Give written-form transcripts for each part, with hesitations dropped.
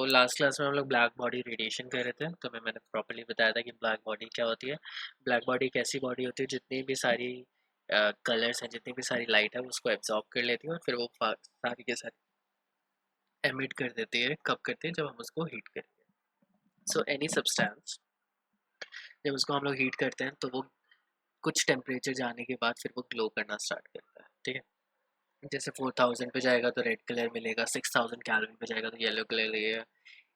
Last class में हम लोग ब्लैक बॉडी रेडिएशन कर रहे थे, तो मैंने प्रॉपर्ली बताया था कि ब्लैक बॉडी क्या होती है। ब्लैक बॉडी एक ऐसी बॉडी होती है जितनी भी सारी कलर्स हैं, जितनी भी सारी लाइट है उसको एब्जॉर्ब कर लेती है और फिर वो सारी के सारी एमिट कर देती है। कब करती है? जब हम उसको हीट करेंगे। सो एनी सब्सटेंस जब उसको हम लोग हीट करते हैं तो वो कुछ टेम्परेचर जाने के बाद फिर वो ग्लो करना स्टार्ट करता है। ठीक है, जैसे 4000 पे जाएगा तो रेड कलर मिलेगा, 6000 कैल्विन पे जाएगा तो येलो कलर लगेगा,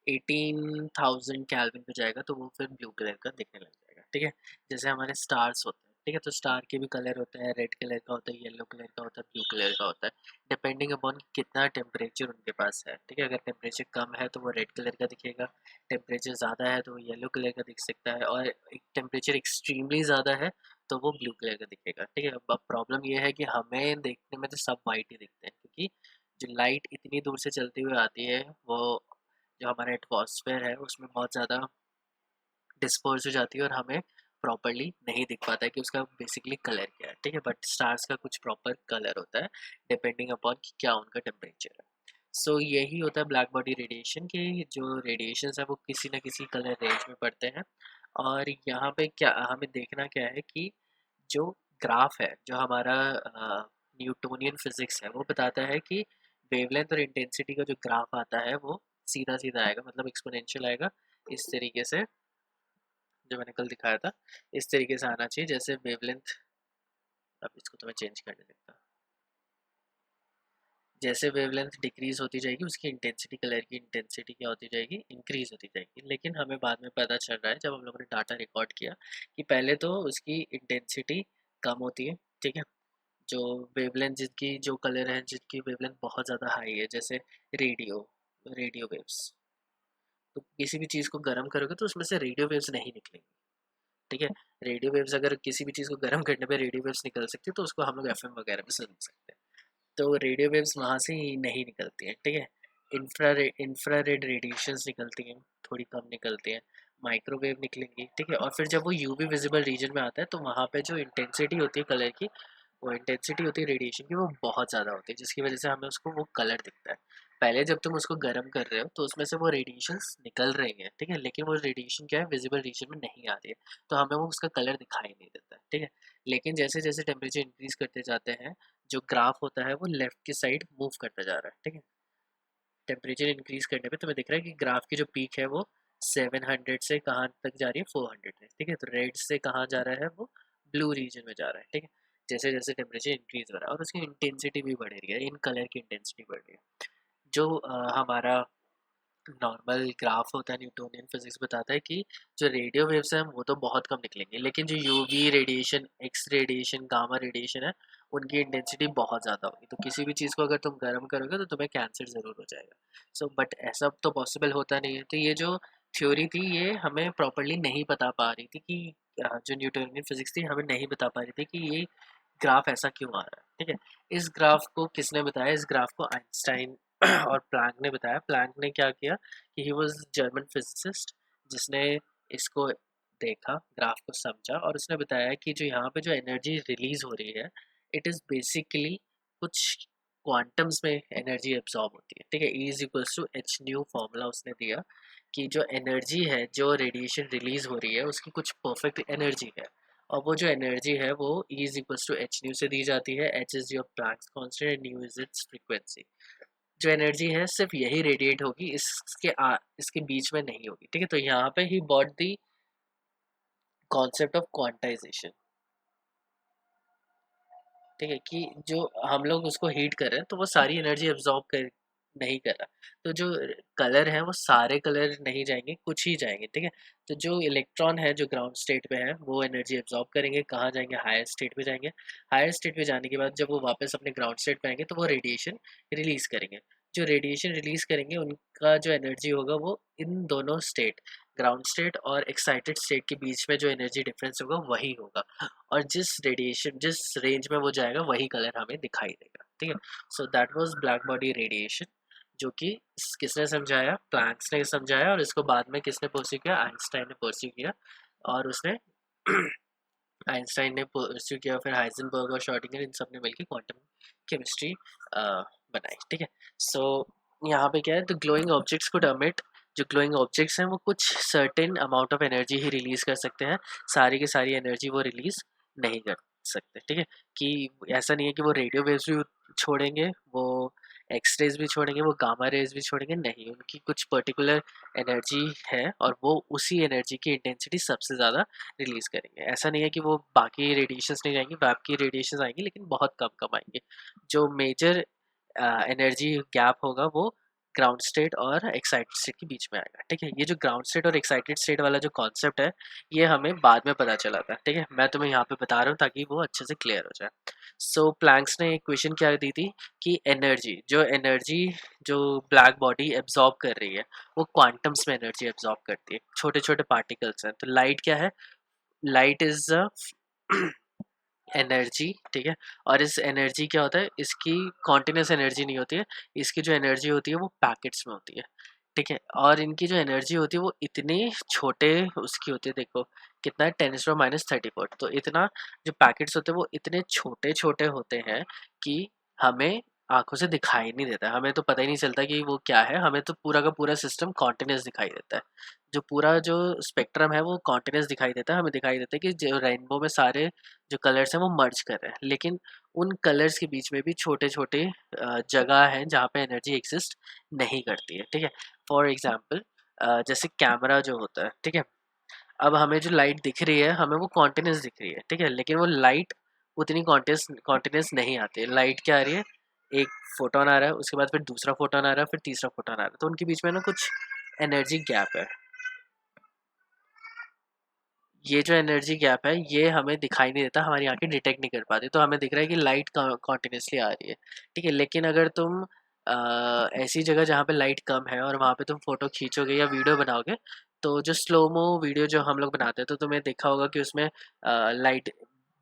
18,000 कैल्विन पे जाएगा तो वो फिर ब्लू कलर का दिखने लग जाएगा। ठीक है, जैसे हमारे स्टार्स होते हैं, ठीक है, तो स्टार के भी कलर होते हैं, रेड कलर का होता है, येलो कलर का होता है, ब्लू कलर का होता है, डिपेंडिंग अपॉन कितना टेम्परेचर उनके पास है। ठीक है, अगर टेम्परेचर कम है तो वो रेड कलर का दिखेगा, टेम्परेचर ज़्यादा है तो वो येलो कलर का दिख सकता है, और टेम्परेचर एक्सट्रीमली ज़्यादा है तो वो ब्लू कलर का दिखेगा। ठीक है, अब प्रॉब्लम ये है कि हमें देखने में तो सब वाइट ही दिखते हैं, क्योंकि जो लाइट इतनी दूर से चलती हुई आती है वो जो हमारा एटमॉस्फेयर है उसमें बहुत ज़्यादा डिस्पर्स हो जाती है और हमें प्रॉपरली नहीं दिख पाता है कि उसका बेसिकली कलर क्या है। ठीक है, बट स्टार्स का कुछ प्रॉपर कलर होता है डिपेंडिंग अपॉन कि क्या उनका टेम्परेचर है। यही होता है ब्लैक बॉडी रेडिएशन के, जो रेडिएशन है वो किसी न किसी कलर रेंज में पड़ते हैं। और यहाँ पे क्या हमें देखना क्या है कि जो ग्राफ है, जो हमारा न्यूटोनियन फिजिक्स है, वो बताता है कि वेवलेंथ और इंटेंसिटी का जो ग्राफ आता है वो सीधा सीधा आएगा, मतलब एक्सपोनेंशियल आएगा इस तरीके से, जो मैंने कल दिखाया था। इस तरीके से आना चाहिए जैसे वेवलेंथ। अब इसको तो मैं चेंज करने देता हूँ। जैसे वेवलेंथ डिक्रीज होती जाएगी उसकी इंटेंसिटी, कलर की इंटेंसिटी क्या होती जाएगी? इंक्रीज होती जाएगी। लेकिन हमें बाद में पता चल रहा है जब हम लोगों ने डाटा रिकॉर्ड किया कि पहले तो उसकी इंटेंसिटी कम होती है। ठीक है, जो वेवलेंथ जिनकी, जो कलर है जिनकी वेवलेंथ बहुत ज़्यादा हाई है, जैसे रेडियो रेडियो वेव्स, तो किसी भी चीज़ को गर्म करोगे तो उसमें से रेडियो वेव्स नहीं निकलेंगी। ठीक है, रेडियो वेव्स अगर किसी भी चीज़ को गर्म करने पे रेडियो वेव्स निकल सकती है तो उसको हम लोग एफएम वगैरह में सुन सकते हैं। तो रेडियो वेव्स वहाँ से ही नहीं निकलती हैं। ठीक है, इंफ्रारेड रेडिएशंस निकलती हैं, थोड़ी कम निकलती हैं, माइक्रोवेव निकलेंगी। ठीक है, और फिर जब वो यूवी विजिबल रीजन में आता है तो वहाँ पे जो इंटेंसिटी होती है कलर की, वो इंटेंसिटी होती है रेडिएशन की, वो बहुत ज़्यादा होती है, जिसकी वजह से हमें उसको वो कलर दिखता है। पहले जब तुम उसको गर्म कर रहे हो तो उसमें से वो रेडिएशंस निकल रही हैं। ठीक है, लेकिन वो रेडिएशन क्या है, विजिबल रीजन में नहीं आ रही है, तो हमें वो उसका कलर दिखाई नहीं देता है। ठीक है, लेकिन जैसे जैसे टेम्परेचर इंक्रीज करते जाते हैं, जो ग्राफ होता है वो लेफ्ट की साइड मूव करता जा रहा है। ठीक है, टेम्परेचर इंक्रीज करने पे तुम्हें दिख रहा है कि ग्राफ की जो पीक है वो 700 से कहाँ तक जा रही है? 400 में। ठीक है, तो रेड से कहाँ जा रहा है? वो ब्लू रीजन में जा रहा है। ठीक है, जैसे जैसे टेम्परेचर इंक्रीज हो रहा है और उसकी इंटेंसिटी भी बढ़ रही है, इन कलर की इंटेंसिटी बढ़ रही है। जो हमारा नॉर्मल ग्राफ होता है, न्यूटोनियन फिजिक्स बताता है कि जो रेडियो वेव्स हैं वो तो बहुत कम निकलेंगे, लेकिन जो UV radiation, x radiation, gamma radiation है, उनकी इंटेंसिटी बहुत ज़्यादा होगी। तो किसी भी चीज़ को अगर तुम गर्म करोगे तो तुम्हें कैंसर ज़रूर हो जाएगा। बट ऐसा तो पॉसिबल होता नहीं है। तो ये जो थ्योरी थी ये हमें प्रॉपरली नहीं बता पा रही थी कि जो न्यूटोनियन फिजिक्स थी हमें नहीं बता पा रही थी कि ये ग्राफ ऐसा क्यों आ रहा है। ठीक है, इस ग्राफ को किसने बताया? इस ग्राफ को आइंस्टाइन और प्लैंक ने बताया। प्लैंक ने क्या किया कि ही वाज जर्मन फिजिसिस्ट, जिसने इसको देखा, ग्राफ को समझा, और उसने बताया कि जो यहाँ पे जो एनर्जी रिलीज हो रही है, इट इज़ बेसिकली कुछ क्वांटम्स में एनर्जी एब्जॉर्ब होती है। ठीक है, E is equals to H nu formula उसने दिया कि जो एनर्जी है, जो रेडिएशन रिलीज हो रही है, उसकी कुछ परफेक्ट एनर्जी है, और वो जो एनर्जी है वो E is equals to H nu से दी जाती है। H is your Planck's constant and nu is its frequency. जो एनर्जी है सिर्फ यही रेडिएट होगी, इसके बीच में नहीं होगी। ठीक है, तो यहाँ पे he bought the concept of quantization. ठीक है, कि जो हम लोग उसको हीट कर रहे हैं तो वो सारी एनर्जी एब्जॉर्ब कर नहीं कर रहा। तो जो कलर है वो सारे कलर नहीं जाएंगे, कुछ ही जाएंगे। ठीक है, तो जो इलेक्ट्रॉन है जो ग्राउंड स्टेट पे है वो एनर्जी एब्जॉर्ब करेंगे, कहाँ जाएंगे? हायर स्टेट पे जाएंगे। हायर स्टेट पे जाने के बाद जब वो वापस अपने ग्राउंड स्टेट पे आएंगे तो वो रेडिएशन रिलीज करेंगे। जो रेडिएशन रिलीज करेंगे उनका जो एनर्जी होगा वो इन दोनों स्टेट, ग्राउंड स्टेट और एक्साइटेड स्टेट के बीच में जो एनर्जी डिफरेंस होगा वही होगा, और जिस रेंज में वो जाएगा वही कलर हमें दिखाई देगा। ठीक है, so that was black body radiation, जो कि किसने समझाया? प्लैंक्स ने समझाया, और इसको बाद में किसने परस्यू किया? आइंस्टाइन ने परस्यू किया। और उसने आइंस्टाइन ने परस्यू किया, फिर हाइजेनबर्ग और श्रोडिंगर इन सब ने मिलकर क्वांटम केमिस्ट्री बनाई। ठीक है, सो यहाँ पे क्या है, तो ग्लोइंग ऑब्जेक्ट्स को emit, जो ग्लोइंग ऑब्जेक्ट्स हैं वो कुछ certain amount of energy he release कर सकते हैं, सारी की सारी एनर्जी वो रिलीज नहीं कर सकते, ठीक है। कि ऐसा नहीं है कि वो रेडियो वेव्स भी छोड़ेंगे, वो एक्स रेज भी छोड़ेंगे, वो गामा रेज भी छोड़ेंगे, नहीं, उनकी कुछ पर्टिकुलर एनर्जी है और वो उसी एनर्जी की इंटेंसिटी सबसे ज़्यादा रिलीज करेंगे। ऐसा नहीं है कि वो बाकी रेडिएशंस नहीं जाएंगी, वैप की रेडिएशंस आएंगी लेकिन बहुत कम कम आएंगे। जो मेजर एनर्जी गैप होगा वो ग्राउंड स्टेट और एक्साइटेड स्टेट के बीच में आएगा, ठीक है। ये जो ग्राउंड स्टेट और एक्साइटेड स्टेट वाला जो कॉन्सेप्ट है, ये हमें बाद में पता चला था, ठीक है। मैं तुम्हें यहाँ पे बता रहा हूँ ताकि वो अच्छे से क्लियर हो जाए। सो प्लैंक्स ने इक्वेशन क्या दी थी कि एनर्जी जो ब्लैक बॉडी एब्जॉर्ब कर रही है, वो क्वांटम्स में एनर्जी एब्जॉर्ब करती है, छोटे छोटे पार्टिकल्स हैं। तो लाइट क्या है, लाइट इज एनर्जी, ठीक है। और इस एनर्जी क्या होता है, इसकी कॉन्टिन्यूस एनर्जी नहीं होती है, इसकी जो एनर्जी होती है वो पैकेट्स में होती है, ठीक है। और इनकी जो एनर्जी होती है वो इतनी छोटे उसकी होती है, देखो कितना है, 10⁻34। तो इतना जो पैकेट्स होते हैं वो इतने छोटे छोटे होते हैं कि हमें आंखों से दिखाई नहीं देता, हमें तो पता ही नहीं चलता कि वो क्या है, हमें तो पूरा का पूरा सिस्टम कॉन्टिन्यूस दिखाई देता है। जो पूरा जो स्पेक्ट्रम है वो कॉन्टिन्यूस दिखाई देता है, हमें दिखाई देता है कि जो रेनबो में सारे जो कलर्स हैं वो मर्ज कर रहे हैं, लेकिन उन कलर्स के बीच में भी छोटे छोटे जगह हैं जहाँ पे एनर्जी एग्जिस्ट नहीं करती है, ठीक है। फॉर एग्जाम्पल जैसे कैमरा जो होता है, ठीक है। अब हमें जो लाइट दिख रही है हमें वो कॉन्टिन्यूस दिख रही है, ठीक है, लेकिन वो लाइट उतनी कॉन्टिन्यूस नहीं आती है। लाइट क्या आ रही है, एक फोटोन आ रहा है, उसके बाद फिर दूसरा फोटोन आ रहा है, फिर तीसरा फोटोन आ रहा है, तो उनके बीच में ना कुछ एनर्जी गैप है। ये जो एनर्जी गैप है ये हमें दिखाई नहीं देता, हमारी आंखें डिटेक्ट नहीं कर पाती, तो हमें दिख रहा है कि लाइट कॉन्टिन्यूसली आ रही है, ठीक है। लेकिन अगर तुम ऐसी जगह जहाँ पे लाइट कम है और वहाँ पे तुम फोटो खींचोगे या वीडियो बनाओगे, तो जो स्लोमो वीडियो जो हम लोग बनाते हैं, तो तुम्हें देखा होगा कि उसमें लाइट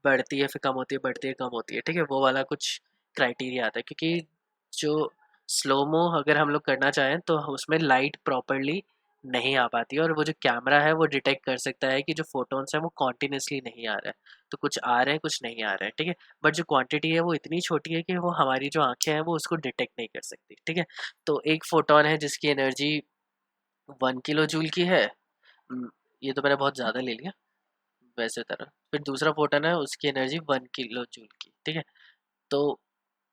बढ़ती है फिर कम होती है, बढ़ती है कम होती है, ठीक है। वो वाला कुछ क्राइटेरिया आता है, क्योंकि जो स्लोमो अगर हम लोग करना चाहें तो उसमें लाइट प्रॉपरली नहीं आ पाती है, और वो जो कैमरा है वो डिटेक्ट कर सकता है कि जो फोटोन्स हैं वो कॉन्टिन्यूसली नहीं आ रहा है, तो कुछ आ रहे हैं कुछ नहीं आ रहे हैं, ठीक है। बट जो क्वांटिटी है वो इतनी छोटी है कि वो हमारी जो आंखें हैं वो उसको डिटेक्ट नहीं कर सकती, ठीक है। तो एक फोटोन है जिसकी एनर्जी 1 किलो जूल की है, हम्म, ये तो मैंने बहुत ज़्यादा ले लिया वैसे तरह। फिर दूसरा फोटोन है उसकी एनर्जी 1 किलो जूल की, ठीक है। तो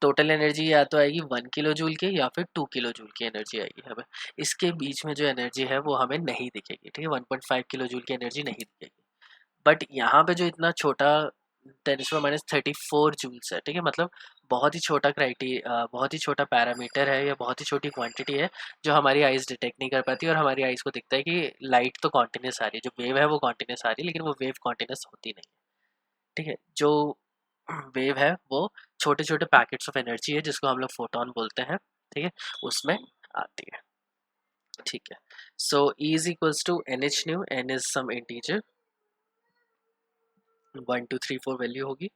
टोटल एनर्जी या तो आएगी 1 किलो जूल की या फिर 2 किलो जूल की एनर्जी आएगी हमें। इसके बीच में जो एनर्जी है वो हमें नहीं दिखेगी, ठीक है, 1.5 किलो जूल की एनर्जी नहीं दिखेगी। बट यहाँ पे जो इतना छोटा 10⁻34 जूल्स है, ठीक है, मतलब बहुत ही छोटा बहुत ही छोटा पैरामीटर है या बहुत ही छोटी क्वांटिटी है, जो हमारी आइज़ डिटेक्ट नहीं कर पाती, और हमारी आइज़ को दिखता है कि लाइट तो कॉन्टिन्यूस आ रही है, जो वेव है वो कॉन्टिन्यूस आ रही है, लेकिन वो वेव कॉन्टिन्यूस होती नहीं है, ठीक है। जो वेव है वो छोटे छोटे पैकेट्स ऑफ एनर्जी है जिसको हम लोग फोटोन बोलते हैं, ठीक है, उसमें आती है, ठीक है। So E is equals to NH/nu, N is some integer, 1 2 3 4 value होगी।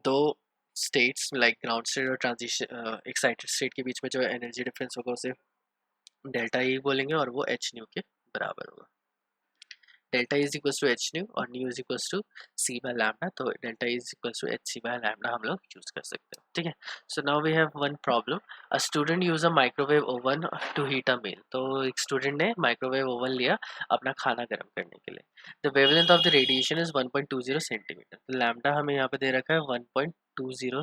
दो स्टेट्स लाइक ग्राउंड स्टेट और ट्रांजिशन एक्साइटेड स्टेट के बीच में जो एनर्जी डिफरेंस होगा उसे डेल्टा E बोलेंगे, और वो H/nu के बराबर होगा। Delta is equals to H nu और nu is equals to C by lambda, तो delta is equals to H C by lambda हम लोग यूज कर सकते हैं, ठीक है। So now we have one problem, a student use a microwave oven to heat a meal. तो एक स्टूडेंट ने माइक्रोवेव ओवन लिया अपना खाना गर्म करने के लिए। The wavelength of the radiation is 1.20 centimetre, तो लैम्डा हमें यहाँ पे दे रखा है 1.20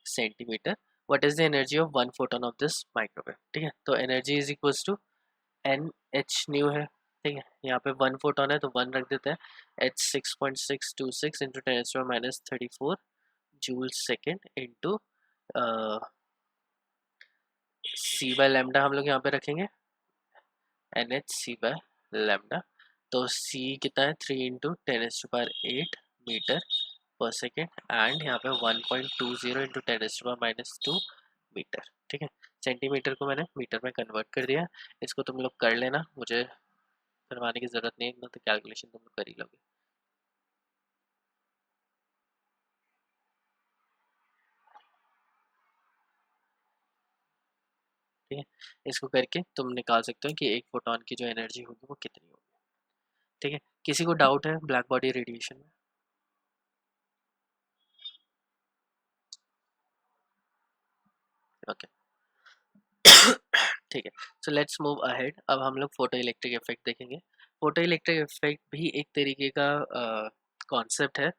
centimetre. What is the energy of one photon of this microwave, ठीक है। तो energy is equals to N H nu है, ठीक है। यहाँ पे 1 फोटोन है तो 1 रख देते हैं, H 6.626 into 10⁻34 joule second into C by lambda हम लोग यहाँ पे रखेंगे N H C by lambda. तो सी कितना है, 3 into 10⁸ metre per second, and यहाँ पे 1.20 इंटू 10⁻²मीटर, ठीक है। सेंटीमीटर को मैंने मीटर में कन्वर्ट कर दिया, इसको तुम लोग कर लेना, मुझे करवाने की ज़रूरत नहीं है, इतना तो कैलकुलेशन तुम लोग कर ही लोगे, ठीक है। इसको करके तुम निकाल सकते हो कि एक फोटोन की जो एनर्जी होगी वो कितनी होगी, ठीक है। किसी को डाउट है ब्लैक बॉडी रेडिएशन में? ओके ठीक है। So let's move ahead. अब हम लोग फोटो इलेक्ट्रिक इफेक्ट देखेंगे। फोटो इलेक्ट्रिक इफेक्ट भी एक तरीके का कॉन्सेप्ट है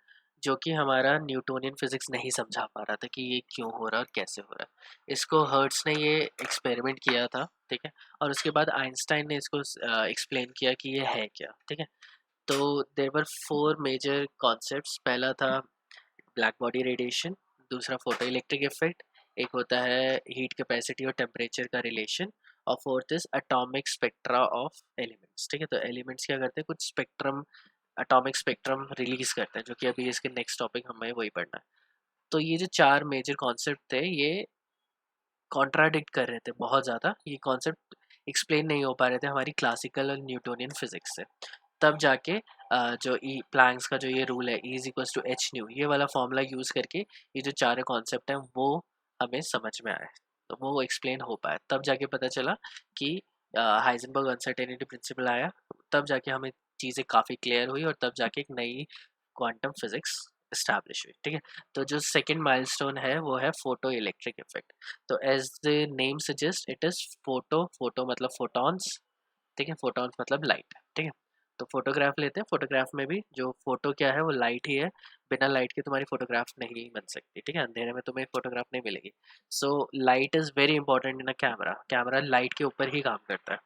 जो कि हमारा न्यूटोनियन फिजिक्स नहीं समझा पा रहा था कि ये क्यों हो रहा है और कैसे हो रहा है। इसको हर्ट्स ने ये एक्सपेरिमेंट किया था, ठीक है, और उसके बाद आइंस्टाइन ने इसको एक्सप्लेन किया कि ये है क्या, ठीक है। तो there were four major concepts. पहला था ब्लैक बॉडी रेडिएशन, दूसरा फोटो इलेक्ट्रिक इफेक्ट, एक होता है हीट कैपेसिटी और टेम्परेचर का रिलेशन, और fourth is atomic spectra of elements, ठीक है। तो एलिमेंट्स क्या करते हैं, कुछ स्पेक्ट्रम, एटॉमिक स्पेक्ट्रम रिलीज करते हैं, जो कि अभी इसके नेक्स्ट टॉपिक हमें वही पढ़ना है। तो ये जो चार मेजर कॉन्सेप्ट थे ये कॉन्ट्राडिक्ट कर रहे थे बहुत ज़्यादा, ये कॉन्सेप्ट एक्सप्लेन नहीं हो पा रहे थे हमारी क्लासिकल और न्यूटोनियन फिजिक्स से। तब जाके जो ई प्लैंक्स का जो ये रूल है, E is equals to H nu, ये वाला फॉर्मूला यूज़ करके ये जो चार कॉन्सेप्ट हैं वो हमें समझ में आए, तो वो एक्सप्लेन हो पाया। तब जाके पता चला कि हाइजेनबर्ग अनसर्टेनिटी प्रिंसिपल आया, तब जाके हमें चीज़ें काफ़ी क्लियर हुई और तब जाके एक नई क्वांटम फिजिक्स इस्टेब्लिश हुई, ठीक है। तो जो सेकेंड माइलस्टोन है वो है फोटो इलेक्ट्रिक इफेक्ट। तो as the name suggest it is photo, photo मतलब फोटॉन्स, ठीक है, फोटॉन्स मतलब लाइट, ठीक है। तो फोटोग्राफ लेते हैं, फोटोग्राफ में भी जो फोटो क्या है वो लाइट ही है, बिना लाइट के तुम्हारी फोटोग्राफ नहीं बन सकती, ठीक है, अंधेरे में तुम्हें फोटोग्राफ नहीं मिलेगी। So light is very important in a camera, camera light के ऊपर ही काम करता है।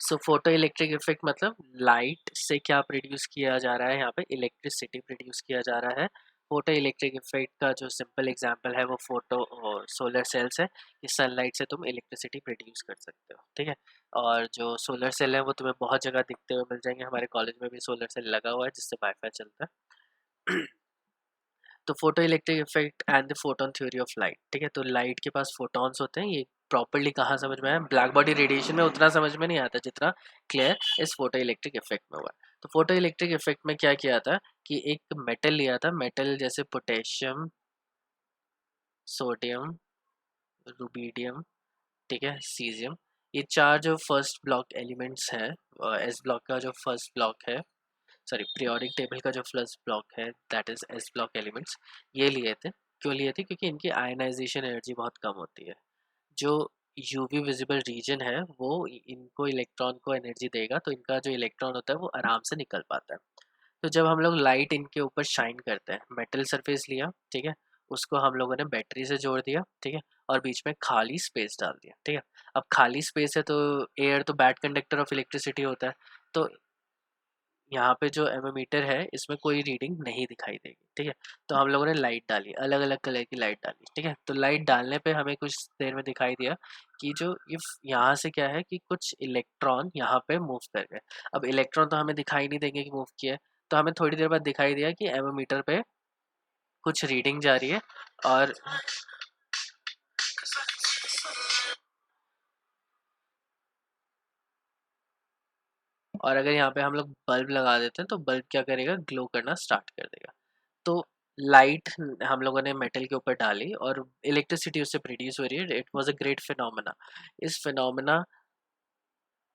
सो फोटो इलेक्ट्रिक इफेक्ट मतलब लाइट से क्या प्रोड्यूस किया जा रहा है, यहाँ पे इलेक्ट्रिसिटी प्रोड्यूस किया जा रहा है। फोटो इलेक्ट्रिक इफेक्ट का जो सिंपल एग्जांपल है वो फोटो और सोलर सेल्स है, कि सनलाइट से तुम इलेक्ट्रिसिटी प्रोड्यूस कर सकते हो, ठीक है। और जो सोलर सेल है वो तुम्हें बहुत जगह दिखते हुए मिल जाएंगे, हमारे कॉलेज में भी सोलर सेल लगा हुआ है जिससे वाईफाई चलता है तो photo electric effect and the photon theory of light, ठीक है। तो लाइट के पास फोटॉन्स होते हैं, ये प्रॉपरली कहाँ समझ में आया, ब्लैक बॉडी रेडिएशन में उतना समझ में नहीं आता जितना क्लियर इस फोटो इलेक्ट्रिक इफेक्ट में हुआ। तो फोटो इलेक्ट्रिक इफेक्ट में क्या किया था कि एक मेटल लिया था, मेटल जैसे पोटेशियम, सोडियम, रुबीडियम, ठीक है, सीजियम, ये चार जो फर्स्ट ब्लॉक एलिमेंट्स हैं, एस ब्लॉक का जो फर्स्ट ब्लॉक है, सॉरी पीरियोडिक टेबल का जो फर्स्ट ब्लॉक है that is S block elements, ये लिए थे। क्यों लिए थे, क्योंकि इनकी आयनाइजेशन एनर्जी बहुत कम होती है। जो यूवी विजिबल रीजन है वो इनको इलेक्ट्रॉन को एनर्जी देगा, तो इनका जो इलेक्ट्रॉन होता है वो आराम से निकल पाता है। तो जब हम लोग लाइट इनके ऊपर शाइन करते हैं, मेटल सरफेस लिया, ठीक है, उसको हम लोगों ने बैटरी से जोड़ दिया, ठीक है, और बीच में खाली स्पेस डाल दिया, ठीक है। अब खाली स्पेस है तो एयर तो बैड कंडक्टर ऑफ इलेक्ट्रिसिटी होता है, तो यहाँ पे जो एमोमीटर है इसमें कोई रीडिंग नहीं दिखाई देगी, ठीक है। तो हम लोगों ने लाइट डाली, अलग अलग कलर की लाइट डाली, ठीक है। तो लाइट डालने पे हमें कुछ देर में दिखाई दिया कि जो इफ यहाँ से क्या है कि कुछ इलेक्ट्रॉन यहाँ पे मूव कर गए। अब इलेक्ट्रॉन तो हमें दिखाई नहीं देंगे कि मूव किया है, तो हमें थोड़ी देर बाद दिखाई दिया कि एमोमीटर पे कुछ रीडिंग जा रही है। और अगर यहाँ पे हम लोग बल्ब लगा देते हैं तो बल्ब क्या करेगा, ग्लो करना स्टार्ट कर देगा। तो लाइट हम लोगों ने मेटल के ऊपर डाली और इलेक्ट्रिसिटी उससे प्रोड्यूस हो रही है, it was a great phenomena. इस फिनोमेना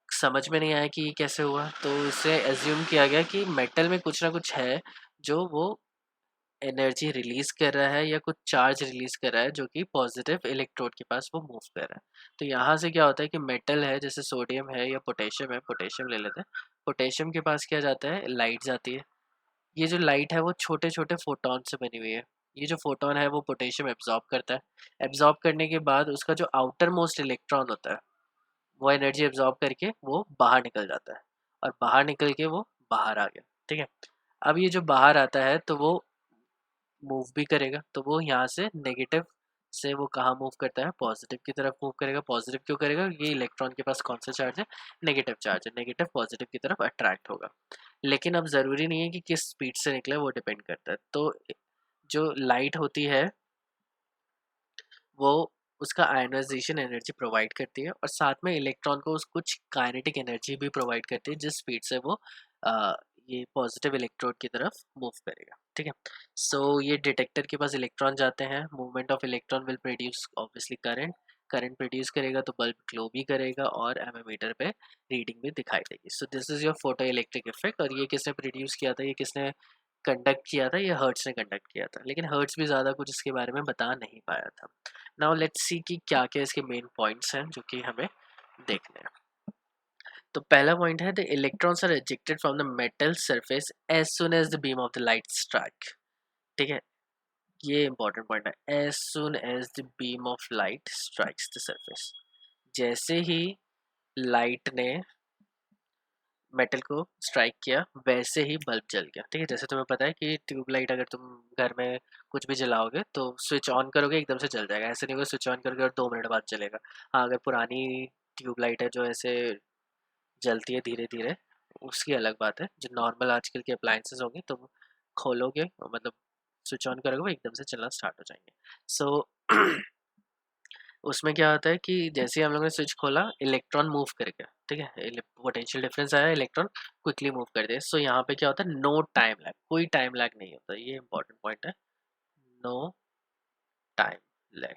समझ में नहीं आया कि ये कैसे हुआ, तो इसे एज्यूम किया गया कि मेटल में कुछ ना कुछ है जो वो एनर्जी रिलीज कर रहा है या कुछ चार्ज रिलीज कर रहा है जो कि पॉजिटिव इलेक्ट्रोड के पास वो मूव कर रहा है। तो यहाँ से क्या होता है कि मेटल है जैसे सोडियम है या पोटेशियम है, पोटेशियम ले लेते हैं, पोटेशियम के पास क्या जाता है, लाइट जाती है। ये जो लाइट है वो छोटे छोटे फोटोन से बनी हुई है, ये जो फोटोन है वो पोटेशियम एब्जॉर्ब करता है। एब्जॉर्ब करने के बाद उसका जो आउटर मोस्ट इलेक्ट्रॉन होता है वो एनर्जी एब्जॉर्ब करके वो बाहर निकल जाता है, और बाहर निकल के वो बाहर आ गया, ठीक है। अब ये जो बाहर आता है तो वो मूव भी करेगा, तो वो यहाँ से नेगेटिव से वो कहाँ मूव करता है, पॉजिटिव की तरफ मूव करेगा। पॉजिटिव क्यों करेगा, ये इलेक्ट्रॉन के पास कौन सा चार्ज है, नेगेटिव चार्ज है, नेगेटिव पॉजिटिव की तरफ अट्रैक्ट होगा। लेकिन अब ज़रूरी नहीं है कि किस स्पीड से निकले, वो डिपेंड करता है। तो जो लाइट होती है वो उसका आयनाइजेशन एनर्जी प्रोवाइड करती है, और साथ में इलेक्ट्रॉन को उस कुछ काइनेटिक एनर्जी भी प्रोवाइड करती है जिस स्पीड से वो ये पॉजिटिव इलेक्ट्रोड की तरफ मूव करेगा, ठीक है। सो ये डिटेक्टर के पास इलेक्ट्रॉन जाते हैं, movement of electron will produce obviously current, current produce करेगा तो बल्ब ग्लो भी करेगा और एमीमीटर पे रीडिंग भी दिखाई देगी। So this is your photo electric effect. और ये किसने प्रोड्यूस किया था, ये किसने कंडक्ट किया था, ये हर्ट्स ने कंडक्ट किया था, लेकिन हर्ट्स भी ज़्यादा कुछ इसके बारे में बता नहीं पाया था। नाउ लेट्स सी कि क्या क्या इसके मेन पॉइंट्स हैं जो कि हमें देखने हैं। तो पहला पॉइंट है, the electrons are ejected from the metal surface as soon as the beam of the light strike. ठीक है, ये इंपॉर्टेंट पॉइंट है, as soon as the beam of light strikes the surface. जैसे ही लाइट ने metal को strike किया वैसे ही बल्ब जल गया। ठीक है, जैसे तुम्हें पता है कि ट्यूबलाइट अगर तुम घर में कुछ भी जलाओगे तो स्विच ऑन करोगे एकदम से जल जाएगा, ऐसे नहीं होगा स्विच ऑन करोगे और 2 मिनट बाद जलेगा। हाँ, अगर पुरानी ट्यूबलाइट है जो ऐसे जलती है धीरे धीरे, उसकी अलग बात है। जो नॉर्मल आजकल के अप्लायंसेस होंगे तुम खोलोगे मतलब स्विच ऑन करोगे वो एकदम से चलना स्टार्ट हो जाएंगे। सो उसमें क्या होता है कि जैसे ही हम लोगों ने स्विच खोला इलेक्ट्रॉन मूव कर गया। ठीक है, पोटेंशियल डिफरेंस आया, इलेक्ट्रॉन क्विकली मूव कर दिया। सो यहाँ पे क्या होता है, नो टाइम लैग, कोई टाइम लैग नहीं होता, ये इंपॉर्टेंट पॉइंट है, नो टाइम लैग।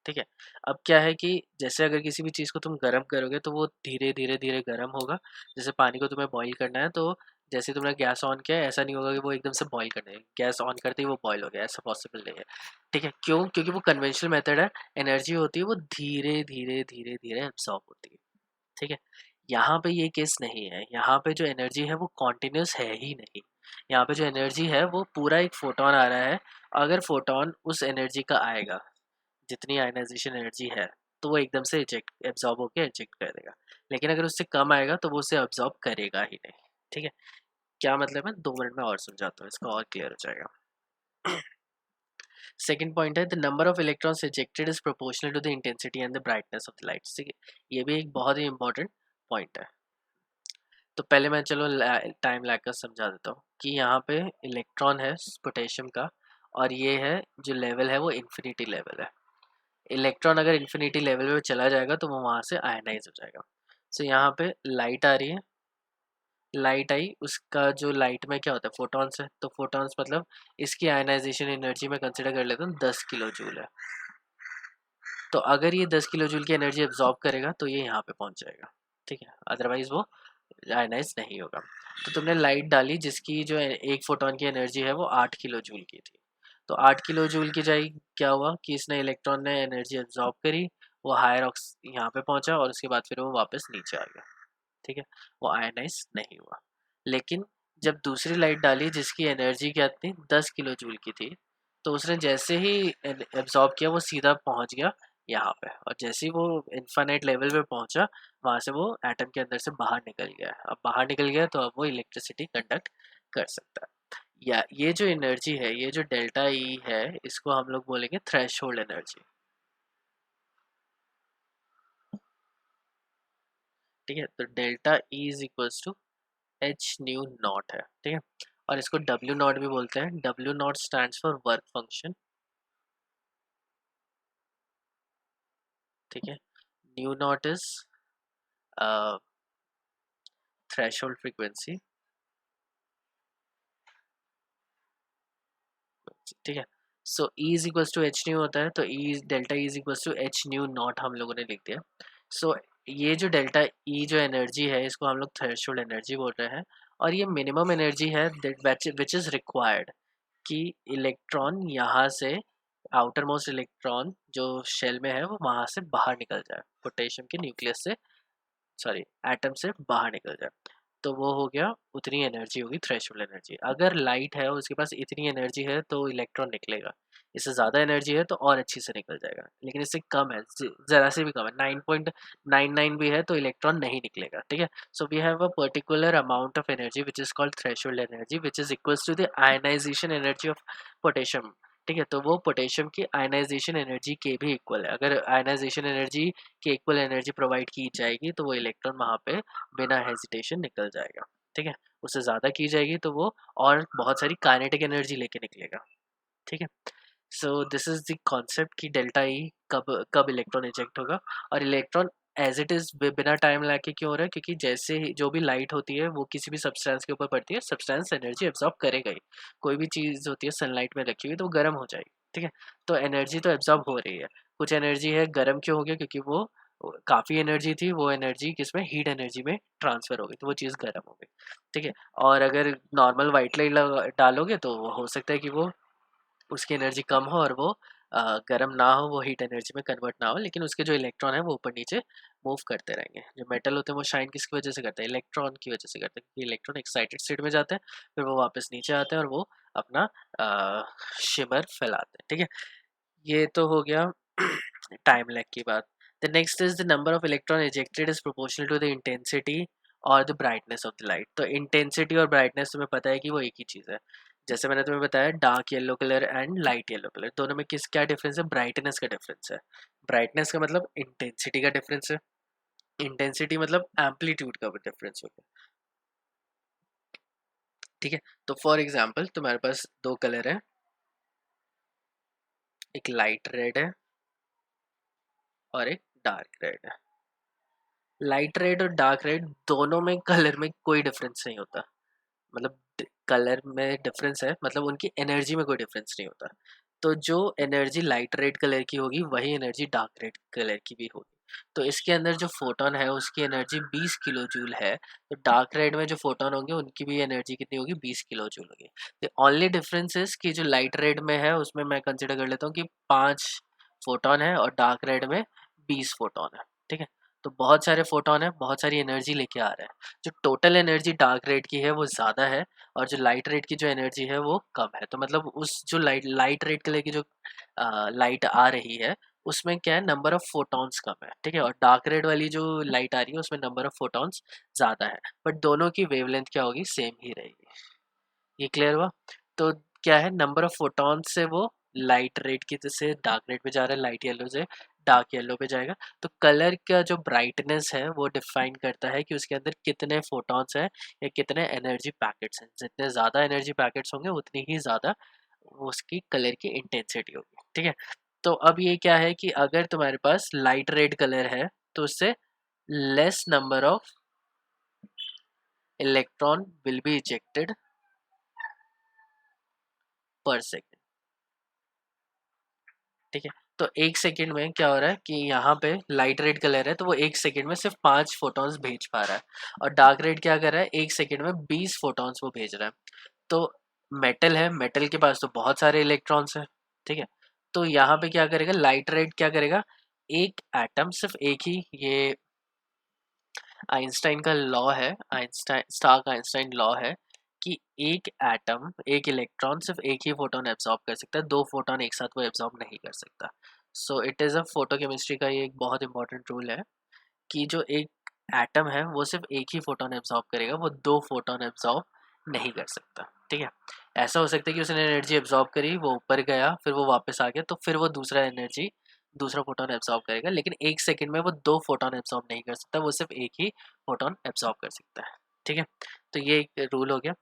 ठीक है, अब क्या है कि जैसे अगर किसी भी चीज़ को तुम गर्म करोगे तो वो धीरे धीरे धीरे गर्म होगा। जैसे पानी को तुम्हें बॉईल करना है तो जैसे तुमने गैस ऑन किया ऐसा नहीं होगा कि वो एकदम से बॉईल करना है, गैस ऑन करते ही वो बॉईल हो गया, ऐसा पॉसिबल नहीं है। ठीक है, क्यों? क्योंकि वो कन्वेंशनल मेथड है, एनर्जी होती है वो धीरे धीरे धीरे धीरे एब्जॉर्ब होती है। ठीक है, यहाँ पे ये केस नहीं है, यहाँ पे जो एनर्जी है वो कॉन्टिन्यूस है ही नहीं। यहाँ पे जो एनर्जी है वो पूरा एक फोटोन आ रहा है, अगर फोटोन उस एनर्जी का आएगा जितनी आयनाइजेशन एनर्जी है तो वो एकदम से इजेक्ट एब्जॉर्ब होकर इजेक्ट कर देगा, लेकिन अगर उससे कम आएगा तो वो उसे एब्जॉर्ब करेगा ही नहीं। ठीक है, क्या मतलब है, 2 मिनट में और समझाता हूँ, इसका और क्लियर हो जाएगा। सेकेंड पॉइंट है, the number of electrons ejected is proportional to the intensity and the brightness of the light. ठीक है, ये भी एक बहुत ही इंपॉर्टेंट पॉइंट है। तो पहले मैं चलो टाइम लैग का समझा देता हूँ कि यहाँ पे इलेक्ट्रॉन है पोटेशियम का, और ये है जो लेवल है वो इन्फिनिटी लेवल है। इलेक्ट्रॉन अगर इन्फिनिटी लेवल पे चला जाएगा तो वो वहाँ से आयनाइज हो जाएगा। सो यहाँ पे लाइट आ रही है, लाइट आई, उसका जो लाइट में क्या होता है, फोटॉन्स है, तो फोटॉन्स मतलब इसकी आयनाइजेशन एनर्जी में कंसिडर कर लेता हूँ 10 किलो जूल है। तो अगर ये 10 किलो जूल की एनर्जी एब्जॉर्ब करेगा तो ये यहाँ पे पहुँच जाएगा। ठीक है, अदरवाइज वो आयनाइज नहीं होगा। तो तुमने लाइट डाली जिसकी जो एक फोटोन की एनर्जी है वो 8 किलो जूल की थी, तो 8 किलो जूल की जाएगी, क्या हुआ कि इसने इलेक्ट्रॉन ने एनर्जी एब्जॉर्ब करी, वो हायर ऑक्स यहाँ पे पहुंचा और उसके बाद फिर वो वापस नीचे आ गया। ठीक है, वो आयनाइज नहीं हुआ। लेकिन जब दूसरी लाइट डाली जिसकी एनर्जी क्या थी, 10 किलो जूल की थी, तो उसने जैसे ही एब्जॉर्ब किया वो सीधा पहुंच गया यहाँ पे, और जैसे ही वो इन्फाइनाइट लेवल पे पहुंचा वहां से वो एटम के अंदर से बाहर निकल गया। अब बाहर निकल गया तो अब वो इलेक्ट्रिसिटी कंडक्ट कर सकता है। या ये जो एनर्जी है, ये जो डेल्टा ई है, इसको हम लोग बोलेंगे थ्रेशोल्ड एनर्जी। ठीक है, तो delta E is equals to H nu naught है। ठीक है, और इसको डब्ल्यू नॉट भी बोलते हैं, W naught stands for work function. ठीक है, nu not is threshold frequency. ठीक है, so E is equals to H nu होता है, तो E delta E is equals to H nu naught हम लोगों ने लिख दिया। सो ये जो डेल्टा ई जो एनर्जी है इसको हम लोग थ्रेशोल्ड एनर्जी बोल रहे हैं, और ये मिनिमम एनर्जी है विच इज रिक्वायर्ड कि इलेक्ट्रॉन यहाँ से, आउटर मोस्ट इलेक्ट्रॉन जो शेल में है वो वहाँ से बाहर निकल जाए, पोटेशियम के न्यूक्लियस से, सॉरी एटम से बाहर निकल जाए। तो वो हो गया, उतनी एनर्जी होगी थ्रेशोल्ड एनर्जी। अगर लाइट है उसके पास इतनी एनर्जी है तो इलेक्ट्रॉन निकलेगा, इससे ज़्यादा एनर्जी है तो और अच्छी से निकल जाएगा, लेकिन इससे कम है, ज़रा से भी कम है, 9.99 भी है तो इलेक्ट्रॉन नहीं निकलेगा। ठीक है, so we have a particular amount of energy which is called threshold energy which is equals to the ionisation energy of potassium. ठीक है, तो वो पोटेशियम की आयनाइजेशन एनर्जी के भी इक्वल है। अगर आयनाइजेशन एनर्जी की इक्वल एनर्जी प्रोवाइड की जाएगी तो वो इलेक्ट्रॉन वहाँ पे बिना हेजिटेशन निकल जाएगा। ठीक है, उससे ज़्यादा की जाएगी तो वो और बहुत सारी काइनेटिक एनर्जी लेके निकलेगा। ठीक है, so this is the concept कि डेल्टा ई कब कब इलेक्ट्रॉन इजेक्ट होगा, और इलेक्ट्रॉन एज इट इज़ बिना टाइम लैग क्यों हो रहा है, क्योंकि जैसे ही जो भी लाइट होती है वो किसी भी सब्सटेंस के ऊपर पड़ती है, सब्सटेंस एनर्जी एब्जॉर्ब करेगा ही। कोई भी चीज़ होती है सनलाइट में रखी हुई तो वो गर्म हो जाएगी। ठीक है, तो एनर्जी तो एब्जॉर्ब हो रही है, कुछ एनर्जी है, गर्म क्यों हो गया, क्योंकि वो काफ़ी एनर्जी थी, वो एनर्जी किसमें, हीट एनर्जी में ट्रांसफ़र हो गई, तो वो चीज़ गर्म हो गई, ठीक है। और अगर नॉर्मल वाइट लाइट डालोगे तो हो सकता है कि वो उसकी एनर्जी कम हो और वो गर्म ना हो, वो हीट एनर्जी में कन्वर्ट ना हो, लेकिन उसके जो इलेक्ट्रॉन है वो ऊपर नीचे मूव करते रहेंगे। जो मेटल होते हैं वो शाइन किसकी वजह से करते हैं, इलेक्ट्रॉन की वजह से करते हैं, क्योंकि इलेक्ट्रॉन एक्साइटेड स्टेट में जाते हैं, फिर वो वापस नीचे आते हैं और वो अपना शिमर फैलाते हैं, ठीक है। ये तो हो गया टाइम लैग की बात। The next is the number of electron ejected is proportional to the intensity और the brightness of the light. तो इंटेंसिटी और ब्राइटनेस तुम्हें पता है कि वो एक ही चीज़ है। जैसे मैंने तुम्हें बताया dark yellow colour and light yellow colour, दोनों में किस क्या डिफरेंस है, ब्राइटनेस का डिफरेंस है। ब्राइटनेस का मतलब इंटेंसिटी का डिफरेंस है, इंटेंसिटी मतलब एम्पलीट्यूड का डिफरेंस हो गया, ठीक है। तो फॉर एग्जाम्पल तुम्हारे पास दो कलर है, एक लाइट रेड है और एक डार्क रेड है। लाइट रेड और डार्क रेड दोनों में कलर में कोई डिफरेंस नहीं होता, मतलब कलर में डिफरेंस है, मतलब उनकी एनर्जी में कोई डिफरेंस नहीं होता। तो जो एनर्जी लाइट रेड कलर की होगी वही एनर्जी डार्क रेड कलर की भी होगी। तो इसके अंदर जो फोटोन है उसकी एनर्जी 20 किलो जूल है, तो डार्क रेड में जो फोटोन होंगे उनकी भी एनर्जी कितनी होगी, 20 किलो जूल होगी। द ओनली डिफरेंस इज कि जो लाइट रेड में है उसमें मैं कंसिडर कर लेता हूँ कि 5 फोटोन है और डार्क रेड में 20 फोटोन है, ठीक है। तो बहुत सारे फोटोन है, बहुत सारी एनर्जी लेके आ रहा है। जो टोटल एनर्जी डार्क रेड की है वो ज़्यादा है और जो लाइट रेड की जो एनर्जी है वो कम है। तो मतलब उस जो लाइट रेड कलर की जो लाइट आ रही है उसमें क्या है, नंबर ऑफ फोटॉन्स कम है, ठीक है। और डार्क रेड वाली जो लाइट आ रही है उसमें नंबर ऑफ फोटॉन्स ज़्यादा है, बट दोनों की वेवलेंथ क्या होगी, सेम ही रहेगी। ये क्लियर हुआ। तो क्या है, नंबर ऑफ फोटॉन से वो लाइट रेड की से डार्क रेड पे जा रहा है, लाइट येलो से डार्क येलो पे जाएगा। तो कलर का जो ब्राइटनेस है वो डिफाइन करता है कि उसके अंदर कितने फोटॉन्स हैं या कितने एनर्जी पैकेट्स हैं। जितने ज़्यादा एनर्जी पैकेट्स होंगे उतनी ही ज़्यादा उसकी कलर की इंटेंसिटी होगी, ठीक है। तो अब ये क्या है कि अगर तुम्हारे पास लाइट रेड कलर है तो उससे less number of electron will be ejected पर सेकेंड, ठीक है। तो एक सेकंड में क्या हो रहा है कि यहाँ पे लाइट रेड कलर है तो वो एक सेकंड में सिर्फ 5 फोटॉन्स भेज पा रहा है, और डार्क रेड क्या कर रहा है, एक सेकंड में 20 फोटॉन्स वो भेज रहा है। तो मेटल है, मेटल के पास तो बहुत सारे इलेक्ट्रॉन्स हैं, ठीक है। तो यहाँ पे क्या करेगा, लाइट रेड क्या करेगा, एक एटम सिर्फ एक ही, ये आइंस्टाइन का लॉ है, आइंस्टाइन स्टार्क आइंस्टाइन लॉ है कि एक एटम एक इलेक्ट्रॉन सिर्फ एक ही फोटोन एब्जॉर्ब कर सकता है, दो फोटोन एक साथ वो एब्जॉर्ब नहीं कर सकता। So it is a photochemistry का ये एक बहुत इंपॉर्टेंट रूल है कि जो एक एटम है वो सिर्फ एक ही फोटोन एब्जॉर्ब करेगा, वो दो फोटोन एब्जॉर्ब नहीं कर सकता, ठीक है। ऐसा हो सकता है कि उसने एनर्जी एब्जॉर्ब करी, वो ऊपर गया, फिर वो वापस आ गया, तो फिर वो दूसरा एनर्जी दूसरा फोटोन एब्जॉर्ब करेगा, लेकिन एक सेकंड में वो दो फोटोन एब्जॉर्ब नहीं कर सकता, वो सिर्फ एक ही फोटोन एब्जॉर्ब कर सकता है, ठीक है। तो ये एक रूल हो गया।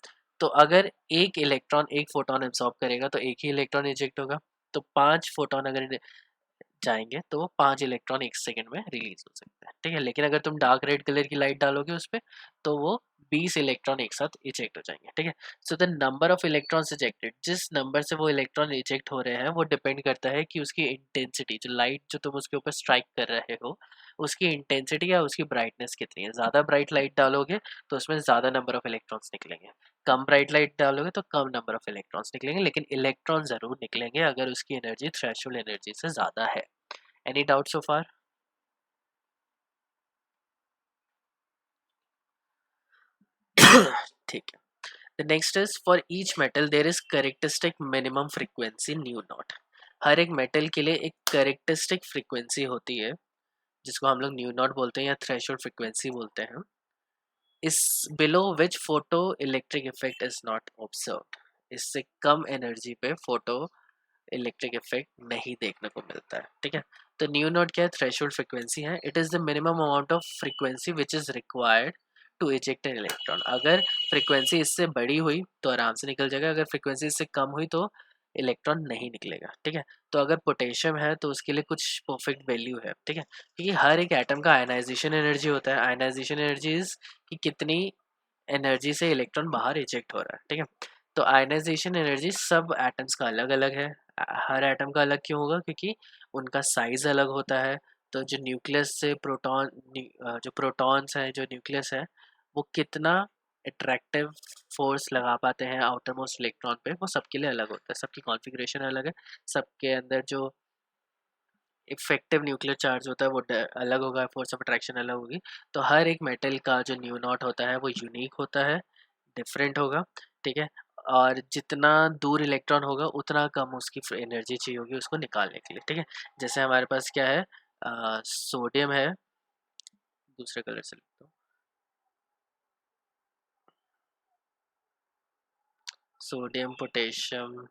तो अगर एक इलेक्ट्रॉन एक फोटोन एब्जॉर्ब करेगा तो एक ही इलेक्ट्रॉन इजेक्ट होगा। तो 5 फोटोन अगर जाएंगे तो वो 5 इलेक्ट्रॉन एक सेकंड में रिलीज हो सकता है, ठीक है। लेकिन अगर तुम डार्क रेड कलर की लाइट डालोगे उस पर तो वो 20 इलेक्ट्रॉन एक साथ इजेक्ट हो जाएंगे, ठीक है। So the number of electrons ejected, जिस नंबर से वो इलेक्ट्रॉन इजेक्ट हो रहे हैं वो डिपेंड करता है कि उसकी इंटेंसिटी, जो लाइट जो तुम उसके ऊपर स्ट्राइक कर रहे हो उसकी इंटेंसिटी या उसकी ब्राइटनेस कितनी है। ज़्यादा ब्राइट लाइट डालोगे तो उसमें ज़्यादा नंबर ऑफ इलेक्ट्रॉन्स निकलेंगे, कम ब्राइट लाइट डालोगे तो कम नंबर ऑफ इलेक्ट्रॉन्स निकलेंगे, लेकिन इलेक्ट्रॉन ज़रूर निकलेंगे अगर उसकी एनर्जी थ्रेशोल्ड एनर्जी से ज़्यादा है। Any doubt so far? ठीक है। The next is for each metal there is characteristic minimum frequency nu naught। हर एक मेटल के लिए एक कैरेक्टरिस्टिक फ्रीक्वेंसी होती है जिसको हम लोग न्यू नॉट बोलते हैं या थ्रेशोल्ड फ्रीक्वेंसी बोलते हैं। इस below which photo electric effect is not observed, इससे कम एनर्जी पे फोटो इलेक्ट्रिक इफेक्ट नहीं देखने को मिलता है, ठीक है। तो न्यू नोट क्या है, थ्रेशोल्ड फ्रीक्वेंसी है। It is the minimum amount of frequency which is required to eject an electron. अगर फ्रीक्वेंसी इससे बड़ी हुई तो आराम से निकल जाएगा, अगर फ्रीक्वेंसी इससे कम हुई तो इलेक्ट्रॉन नहीं निकलेगा, ठीक है। तो अगर पोटेशियम है तो उसके लिए कुछ परफेक्ट वैल्यू है, ठीक है, क्योंकि हर एक एटम का आयनाइजेशन एनर्जी होता है। आयनाइजेशन एनर्जी इज कि कितनी एनर्जी से इलेक्ट्रॉन बाहर इजेक्ट हो रहा है, ठीक है। तो आयनाइजेशन एनर्जी सब एटम्स का अलग अलग है। हर एटम का अलग क्यों होगा, क्योंकि उनका साइज अलग होता है। तो जो न्यूक्लियस से जो प्रोटॉन्स हैं जो न्यूक्लियस है वो कितना अट्रैक्टिव फोर्स लगा पाते हैं आउटर मोस्ट इलेक्ट्रॉन पे, वो सबके लिए अलग होता है, सबकी कॉन्फ़िगरेशन अलग है, सबके अंदर जो इफेक्टिव न्यूक्लियर चार्ज होता है वो अलग होगा, फोर्स ऑफ अट्रैक्शन अलग होगी। तो हर एक मेटल का जो न्यू नॉट होता है वो यूनिक होता है, डिफरेंट होगा, ठीक है। और जितना दूर इलेक्ट्रॉन होगा उतना कम उसकी एनर्जी चाहिए होगी उसको निकालने के लिए, ठीक है। जैसे हमारे पास क्या है, सोडियम है, दूसरे कलर से लिखता हूँ, सोडियम पोटेशियम,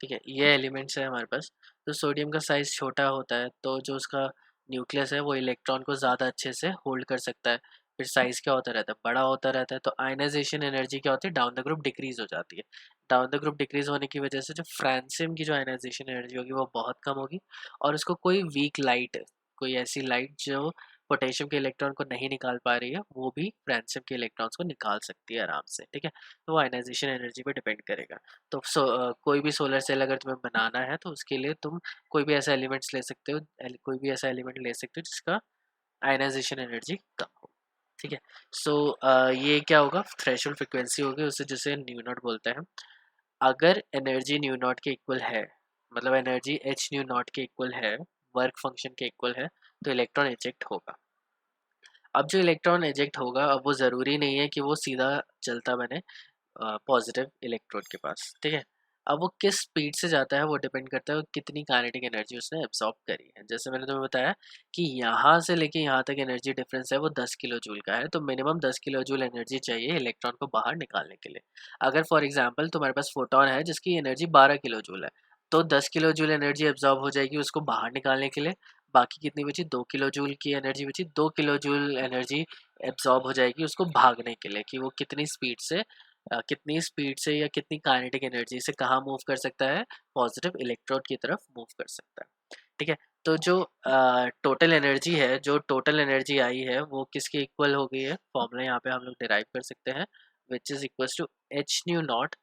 ठीक है, ये एलिमेंट्स है हमारे पास। तो सोडियम का साइज छोटा होता है तो जो उसका न्यूक्लियस है वो इलेक्ट्रॉन को ज़्यादा अच्छे से होल्ड कर सकता है। फिर साइज क्या होता रहता है, बड़ा होता रहता है, तो आयनाइजेशन एनर्जी क्या होती है, डाउन द ग्रुप डिक्रीज हो जाती है। डाउन द ग्रुप डिक्रीज होने की वजह से जो फ्रांसियम की जो आयनाइजेशन एनर्जी होगी वो बहुत कम होगी, और उसको कोई वीक लाइट, कोई ऐसी लाइट जो पोटेशियम के इलेक्ट्रॉन को नहीं निकाल पा रही है वो भी फ्रांसियम के इलेक्ट्रॉन्स को निकाल सकती है आराम से, ठीक है। तो वो आयनाइजेशन एनर्जी पे डिपेंड करेगा। तो कोई भी सोलर सेल अगर तुम्हें बनाना है तो उसके लिए तुम कोई भी ऐसा एलिमेंट्स ले सकते हो, कोई भी ऐसा एलिमेंट ले सकते हो जिसका आयनाइजेशन एनर्जी कम हो, ठीक है। ये क्या होगा, थ्रेशोल्ड फ्रिक्वेंसी होगी, उसे जिसे न्यू नॉट बोलते हैं। अगर एनर्जी न्यू नॉट के इक्वल है, मतलब एनर्जी एच न्यू नॉट के इक्वल है, वर्क फंक्शन के इक्वल है, तो इलेक्ट्रॉन इजेक्ट होगा। अब जो इलेक्ट्रॉन इजेक्ट होगा, अब वो ज़रूरी नहीं है कि वो सीधा चलता बने पॉजिटिव इलेक्ट्रोड के पास, ठीक है। अब वो किस स्पीड से जाता है वो डिपेंड करता है वो कितनी काइनेटिक एनर्जी उसने एब्जॉर्ब करी है। जैसे मैंने तुम्हें बताया कि यहाँ से लेके यहाँ तक एनर्जी डिफरेंस है वो 10 किलो जूल का है, तो मिनिमम 10 किलो जूल एनर्जी चाहिए इलेक्ट्रॉन को बाहर निकालने के लिए। अगर फॉर एग्जाम्पल तुम्हारे पास फोटोन है जिसकी एनर्जी 12 किलो जूल है, तो 10 किलो जूल एनर्जी एब्जॉर्ब हो जाएगी उसको बाहर निकालने के लिए। बाकी कितनी बची, 2 किलो जूल की एनर्जी बची, 2 किलो जूल एनर्जी एब्जॉर्ब हो जाएगी उसको भागने के लिए, कि वो कितनी स्पीड से या कितनी काइनेटिक एनर्जी से कहाँ मूव कर सकता है, पॉजिटिव इलेक्ट्रोड की तरफ मूव कर सकता है, ठीक है। तो जो टोटल एनर्जी है, जो टोटल एनर्जी आई है वो किसके इक्वल हो गई है, फॉर्मूला यहाँ पे हम लोग डिराइव कर सकते हैं, which is equal to H nu naught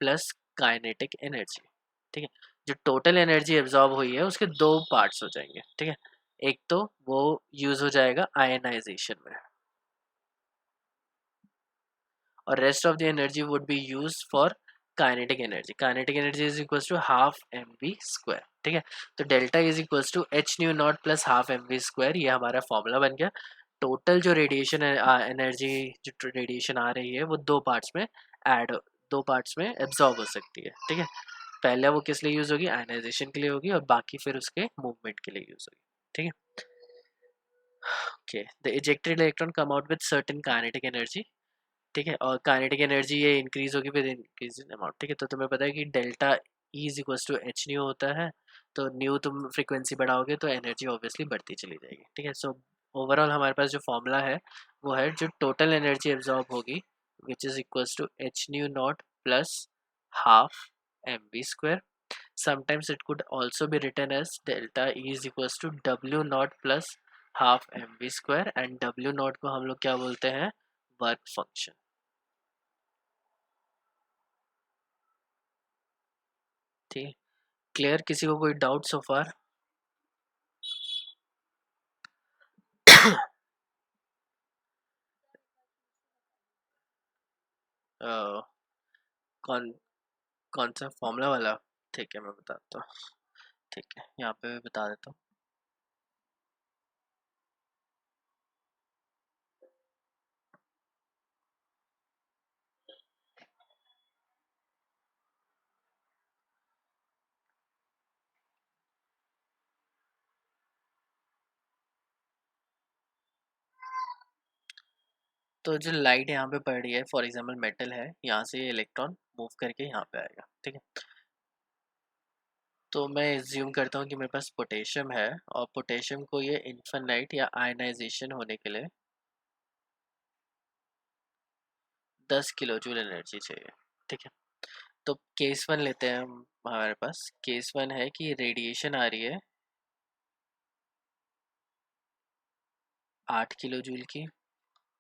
plus kinetic energy, ठीक है। जो टोटल एनर्जी एब्जॉर्ब हुई है उसके दो पार्ट्स हो जाएंगे, ठीक है। एक तो वो यूज हो जाएगा आयनाइजेशन में, और rest of the energy would be used for kinetic energy. Kinetic energy is equals to half mv square, ठीक है। तो delta is equals to H nu naught plus half M V square, ये हमारा formula बन गया। Total जो radiation energy जो radiation आ रही है वो ऐड दो पार्ट्स में एब्जॉर्ब हो सकती है, ठीक है। पहले वो किस लिए यूज होगी, आयनाइजेशन के लिए होगी, और बाकी फिर उसके मूवमेंट के लिए यूज होगी, ठीक है। Okay, the ejected electron come out with certain kinetic energy, ठीक है। और काइनेटिक एनर्जी ये इंक्रीज होगी विद इंक्रीज इन अमाउंट, ठीक है। तो तुम्हें पता है कि delta E is equals to H nu होता है, तो न्यू तुम फ्रीक्वेंसी बढ़ाओगे तो एनर्जी ऑब्वियसली बढ़ती चली जाएगी, ठीक है। सो ओवरऑल हमारे पास जो फॉर्मूला है वो है जो टोटल एनर्जी एब्जॉर्ब होगी which is equals to H nu naught plus half M V square. Sometimes it could also be written as delta E is equals to W naught plus half mv square, and W naught को हम लोग क्या बोलते हैं, work function, ठीक है। Clear, किसी को कोई डाउट सो फार? कौन कौन सा फॉर्मूला वाला, ठीक है मैं बताता हूँ, ठीक है यहाँ पे भी बता देता हूँ। तो जो लाइट यहाँ पे पड़ रही है, फॉर एग्जांपल मेटल है, यहाँ से ये इलेक्ट्रॉन मूव करके यहाँ पे आएगा, ठीक है। तो मैं एज्यूम करता हूँ कि मेरे पास पोटेशियम है, और पोटेशियम को ये इन्फिनाइट या आयनाइजेशन होने के लिए 10 किलो जूल एनर्जी चाहिए, ठीक है। तो केस वन लेते हैं हम, हमारे पास केस वन है कि रेडिएशन आ रही है 8 किलो जूल की।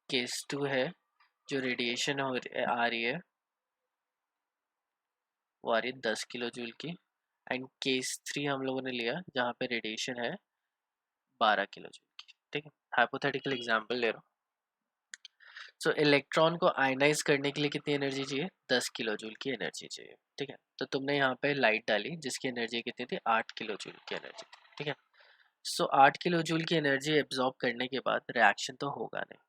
केस टू है जो रेडिएशन आ रही है वो आ रही है 10 किलो जूल की। एंड केस 3 हम लोगों ने लिया जहाँ पे रेडिएशन है 12 किलो जूल की। ठीक है, हाइपोथेटिकल एग्जांपल ले रहा हूँ। सो इलेक्ट्रॉन को आयनाइज करने के लिए कितनी एनर्जी चाहिए? 10 किलो जूल की एनर्जी चाहिए। ठीक है, तो तुमने यहाँ पे लाइट डाली जिसकी एनर्जी कितनी थी? 8 किलो जूल की एनर्जी थी। ठीक है, सो 8 किलो जूल की एनर्जी एब्जॉर्ब करने के बाद रिएक्शन तो होगा नहीं,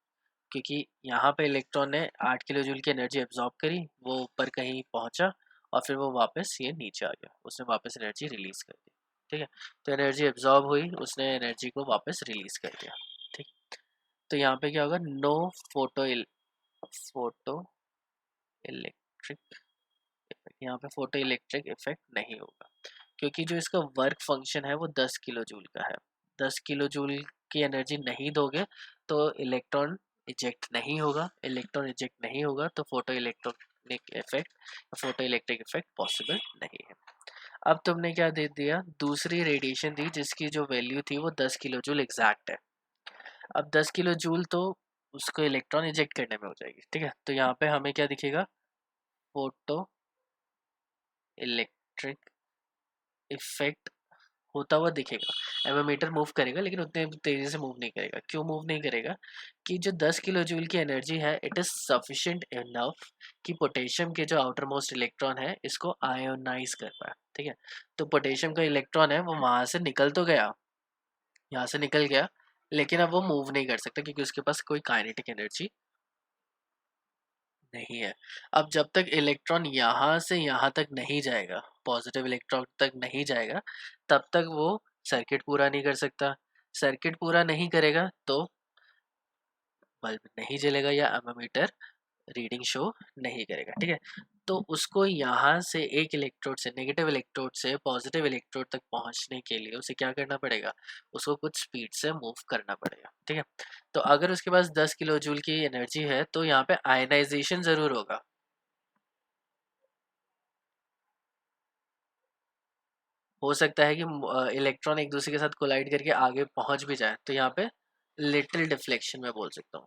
क्योंकि यहाँ पे इलेक्ट्रॉन ने 8 किलो जूल की एनर्जी एब्जॉर्ब करी, वो ऊपर कहीं पहुंचा और फिर वो वापस ये नीचे आ गया, उसने वापस एनर्जी रिलीज कर दी। ठीक है, तो एनर्जी एब्जॉर्ब हुई, उसने एनर्जी को वापस रिलीज कर दिया। ठीक, तो यहाँ पे क्या होगा? No photo photo electric effect, यहाँ पे फोटो इलेक्ट्रिक इफेक्ट नहीं होगा, क्योंकि जो इसका वर्क फंक्शन है वो 10 किलो जूल का है। 10 किलो जूल की एनर्जी नहीं दोगे तो इलेक्ट्रॉन इजेक्ट नहीं होगा, इलेक्ट्रॉन इजेक्ट नहीं होगा तो photo electronic effect, photo electric effect possible नहीं है। अब तुमने क्या दे दिया? दूसरी रेडिएशन दी जिसकी जो वैल्यू थी वो 10 किलो जूल एग्जैक्ट है। अब 10 किलो जूल तो उसको इलेक्ट्रॉन इजेक्ट करने में हो जाएगी। ठीक है, तो यहाँ पे हमें क्या दिखेगा? फोटो इलेक्ट्रिक इफेक्ट होता हुआ दिखेगा। एमोमीटर मूव करेगा लेकिन उतने तेजी से मूव नहीं करेगा। क्यों मूव नहीं करेगा? कि जो 10 किलो जूल की एनर्जी है इट इज सफिशिएंट इनफ कि पोटेशियम के जो आउटर मोस्ट इलेक्ट्रॉन है इसको आयोनाइज कर पाए। ठीक है, तो पोटेशियम का इलेक्ट्रॉन है वो वहां से निकल तो गया, यहाँ से निकल गया, लेकिन अब वो मूव नहीं कर सकता क्योंकि उसके पास कोई काइनेटिक एनर्जी नहीं है। अब जब तक इलेक्ट्रॉन यहाँ से यहाँ तक नहीं जाएगा, पॉजिटिव इलेक्ट्रॉन तक नहीं जाएगा, तब तक वो सर्किट पूरा नहीं कर सकता। सर्किट पूरा नहीं करेगा तो बल्ब नहीं जलेगा या एमोमीटर रीडिंग शो नहीं करेगा। ठीक है, तो उसको यहाँ से एक इलेक्ट्रोड से, नेगेटिव इलेक्ट्रोड से पॉजिटिव इलेक्ट्रोड तक पहुंचने के लिए उसे क्या करना पड़ेगा? उसको कुछ स्पीड से मूव करना पड़ेगा। ठीक है, तो अगर उसके पास 10 किलो जूल की एनर्जी है तो यहाँ पे आयनाइजेशन जरूर होगा। हो सकता है कि इलेक्ट्रॉन एक दूसरे के साथ कोलाइड करके आगे पहुंच भी जाए, तो यहाँ पे लिटिल डिफ्लेक्शन मैं बोल सकता हूँ,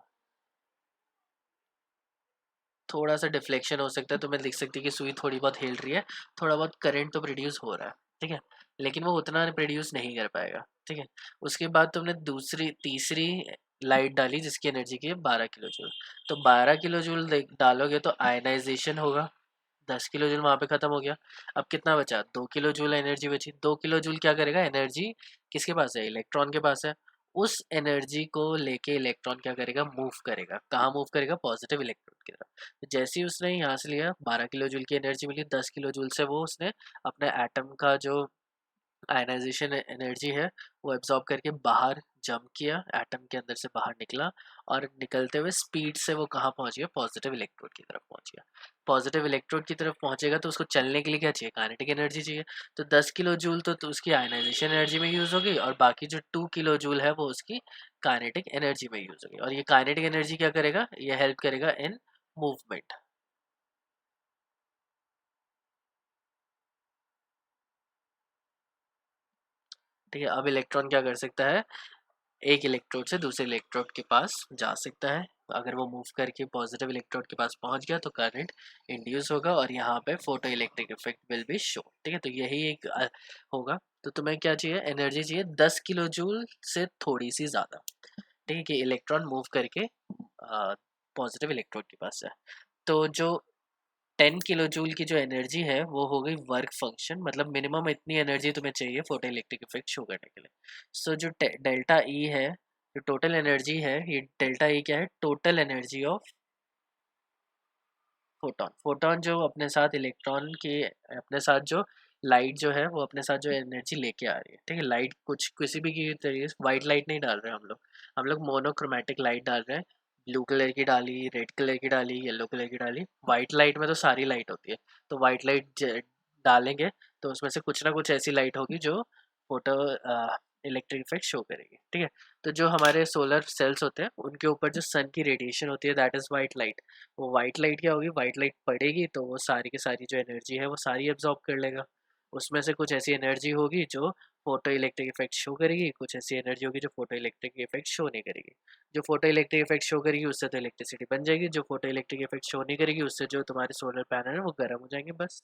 थोड़ा सा डिफ्लेक्शन हो सकता है। तो मैं लिख सकती हूँ कि सुई थोड़ी बहुत हिल रही है, थोड़ा बहुत करंट तो प्रोड्यूस हो रहा है। ठीक है, लेकिन वो उतना प्रोड्यूस नहीं कर पाएगा। ठीक है, उसके बाद तुमने दूसरी तीसरी लाइट डाली जिसकी एनर्जी की है 12 किलो जूल। तो 12 किलो जूल डालोगे तो आयनाइजेशन होगा, 10 किलो जूल वहां पे खत्म हो गया। अब कितना बचा? 2 किलो जूल एनर्जी बची। 2 किलो जूल क्या करेगा? एनर्जी किसके पास है? इलेक्ट्रॉन के पास है। उस एनर्जी को लेके इलेक्ट्रॉन क्या करेगा? मूव करेगा। कहाँ मूव करेगा? पॉजिटिव इलेक्ट्रॉन की तरफ। तो जैसे ही उसने यहाँ से लिया, 12 किलो जूल की एनर्जी मिली, 10 किलो जूल से वो उसने अपने एटम का जो आयनाइजेशन एनर्जी है वो एब्जॉर्ब करके बाहर जंप किया, एटम के अंदर से बाहर निकला, और निकलते हुए स्पीड से वो कहाँ पहुंच गया? पॉजिटिव इलेक्ट्रोड की तरफ पहुंच गया। पॉजिटिव इलेक्ट्रोड की तरफ पहुंचेगा तो उसको चलने के लिए क्या चाहिए? काइनेटिक एनर्जी चाहिए। तो 10 किलो जूल तो उसकी आयनाइजेशन एनर्जी में यूज होगी, और बाकी जो 2 किलो जूल है वो उसकी काइनेटिक एनर्जी में यूज होगी। और ये काइनेटिक एनर्जी क्या करेगा? ये हेल्प करेगा इन मूवमेंट। ठीक है, अब इलेक्ट्रॉन क्या कर सकता है? एक इलेक्ट्रोड से दूसरे इलेक्ट्रोड के पास जा सकता है। अगर वो मूव करके पॉजिटिव इलेक्ट्रोड के पास पहुंच गया तो करंट इंड्यूस होगा और यहाँ पे photo electric effect will be show. ठीक है, तो यही एक होगा। तो तुम्हें क्या चाहिए? एनर्जी चाहिए 10 किलो जूल से थोड़ी सी ज़्यादा। ठीक है, कि इलेक्ट्रॉन मूव करके पॉजिटिव इलेक्ट्रोड के पास है। तो जो 10 किलो जूल की जो एनर्जी है वो हो गई वर्क फंक्शन, मतलब मिनिमम इतनी एनर्जी तुम्हें चाहिए फोटो इलेक्ट्रिक इफेक्ट शो करने के लिए। सो जो डेल्टा ई है, जो टोटल एनर्जी है, ये डेल्टा ई क्या है? Total energy of photon. Photon जो अपने साथ इलेक्ट्रॉन के, अपने साथ जो लाइट जो है वो अपने साथ जो एनर्जी लेके आ रही है। ठीक है, लाइट कुछ किसी भी की तरीके से वाइट लाइट नहीं डाल रहे हैं हम लोग, हम लोग मोनोक्रोमेटिक लाइट डाल रहे हैं। ब्लू कलर की डाली, रेड कलर की डाली, येलो कलर की डाली। वाइट लाइट में तो सारी लाइट होती है, तो वाइट लाइट डालेंगे तो उसमें से कुछ ना कुछ ऐसी लाइट होगी जो फोटो इलेक्ट्रिक इफेक्ट शो करेगी। ठीक है, तो जो हमारे सोलर सेल्स होते हैं उनके ऊपर जो सन की रेडिएशन होती है दैट इज वाइट लाइट। वो वाइट लाइट क्या होगी? वाइट लाइट पड़ेगी तो वो सारी की सारी जो एनर्जी है वो सारी एब्जॉर्ब कर लेगा। उसमें से कुछ ऐसी एनर्जी होगी जो फोटो इलेक्ट्रिक इफेक्ट शो करेगी, कुछ ऐसी एनर्जी होगी जो फोटो इलेक्ट्रिक इफेक्ट शो नहीं करेगी। जो फोटो इलेक्ट्रिक इफेक्ट शो करेगी उससे तो इलेक्ट्रिसिटी बन जाएगी, जो फोटो इलेक्ट्रिक इफेक्ट शो नहीं करेगी उससे जो तुम्हारे सोलर पैनल है वो गर्म हो जाएंगे बस।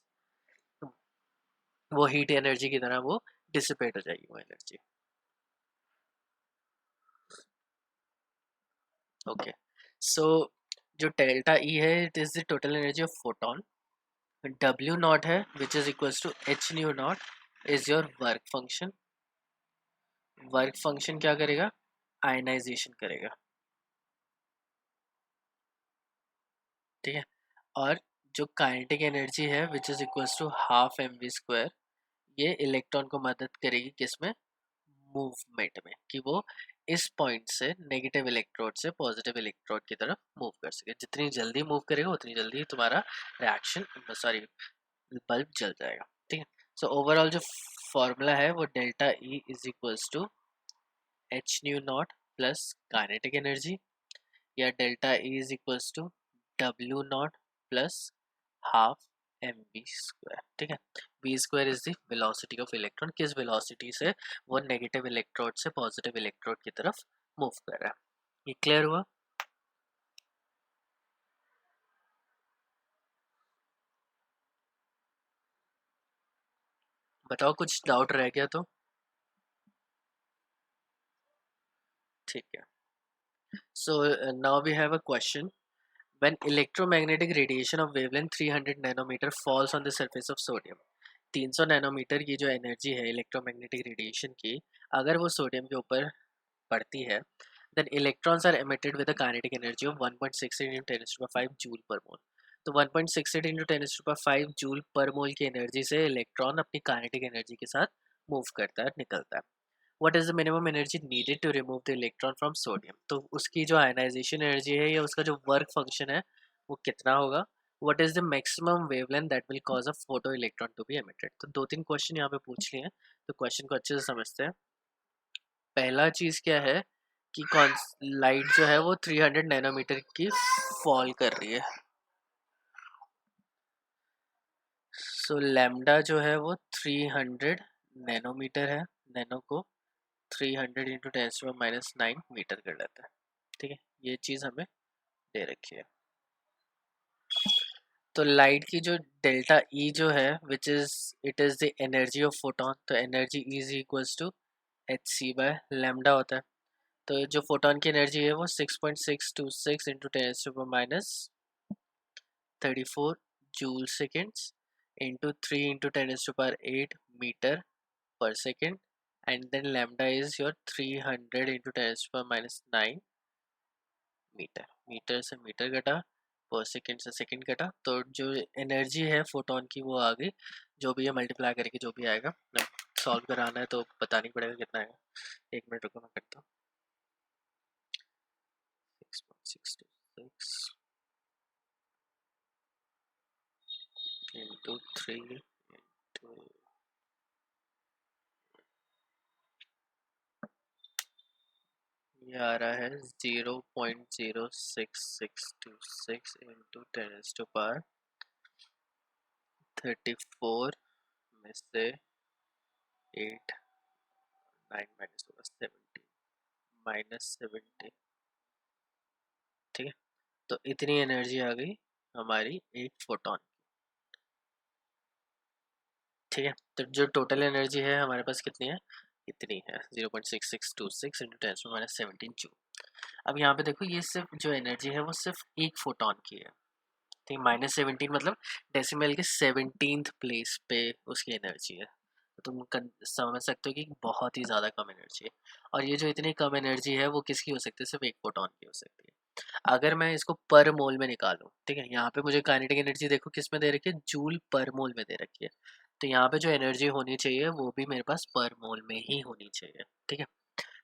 वो हीट एनर्जी की तरह वो डिसिपेट हो जाएगी वो एनर्जी। ओके, सो जो डेल्टा ई है it is the total energy of photon. W naught है which is equals to H nu not is your work function. Work function क्या करेगा, आयनाइजेशन करेगा, ठीक है। और जो काइनेटिक एनर्जी है which is equals to half M V square, ये इलेक्ट्रॉन को मदद करेगी किसमें, मूवमेंट में, कि वो इस पॉइंट से नेगेटिव इलेक्ट्रोड से पॉजिटिव इलेक्ट्रोड की तरफ मूव कर सके। जितनी जल्दी मूव करेगा उतनी जल्दी तुम्हारा रिएक्शन, सॉरी, बल्ब जल जाएगा, ठीक है। सो ओवरऑल जो फॉर्मूला है वो delta E is equals to H nu naught plus kinetic energy, या delta E is equals to W naught plus half M V square, ठीक है। V square is the velocity of electron, किस velocity से वो negative electrode से positive electrode की तरफ move कर रहा है। ये क्लियर हुआ? बताओ कुछ डाउट रह गया तो। ठीक है, so now we have a question. When electromagnetic radiation of wavelength 300 nanometer falls on the surface of sodium, 300 nanometre की जो एनर्जी है इलेक्ट्रोमैग्नेटिक रेडिएशन की, अगर वो सोडियम के ऊपर पड़ती है, then electrons are emitted with a kinetic energy of 1.68 into 10 to the power 5 joule per mole. तो 1.68 into 10 to the power 5 joule per mole की एनर्जी से इलेक्ट्रॉन अपनी काइनेटिक एनर्जी के साथ मूव करता है, निकलता है। What is the minimum energy needed to remove the electron from sodium, तो उसकी जो आयनाइजेशन एनर्जी है या उसका जो वर्क फंक्शन है वो कितना होगा। What is the maximum wavelength that will cause a photo electron to be emitted. तो दो तीन क्वेश्चन यहाँ पे पूछ लिए हैं, तो क्वेश्चन को अच्छे से समझते हैं। पहला चीज क्या है कि कौन लाइट जो है वो 300 नैनोमीटर की फॉल कर रही है। सो लैम्डा जो है वो 300 नैनोमीटर है, नैनो को 300 इंटू 10⁻⁹ मीटर कर लेता है, ठीक है। ये चीज़ हमें दे रखी है। तो लाइट की जो डेल्टा ई जो है which is it is the energy of photon, तो energy E is equals to H C by lambda होता है। तो जो फोटोन की एनर्जी है वो 6.626 into 10⁻34 joule seconds into 3 into 10⁸ metre per second, and then lambda is your 300 into 10⁻⁹ metre. Metre से metre घटा, पर सेकेंड से सेकेंड घटा, तो जो एनर्जी है फोटोन की वो आ गई, जो भी है मल्टीप्लाई करके जो भी आएगा। सॉल्व कराना है तो पता नहीं पड़ेगा कितना आएगा। एक मिनट रुको मैं करता हूँ। 6.626 इंटू 3 इंटू, ये आ रहा है 0.06626 इंटू 10⁻34 में से 8 9 माइनस होगा 70 -70, ठीक है। तो इतनी एनर्जी आ गई हमारी एक फोटोन, ठीक है। तो जो टोटल एनर्जी है हमारे पास कितनी है, इतनी है 0.6626 इंटू 10⁻⁷ जूल। अब यहाँ पे देखो ये सिर्फ जो एनर्जी है वो सिर्फ एक फोटोन की है, ठीक है। -17 मतलब डेसिमल के 17th प्लेस पे उसकी एनर्जी है। तो तुम समझ सकते हो कि बहुत ही ज़्यादा कम एनर्जी है। और ये जो इतनी कम एनर्जी है वो किसकी हो सकती है, सिर्फ एक फोटोन की हो सकती है। अगर मैं इसको पर मोल में निकालूं, ठीक है, यहाँ पे मुझे काइनेटिक एनर्जी देखो किस में दे रखी है, जूल पर मोल में दे रखी है। तो यहाँ पे जो एनर्जी होनी चाहिए वो भी मेरे पास पर मोल में ही होनी चाहिए, ठीक है।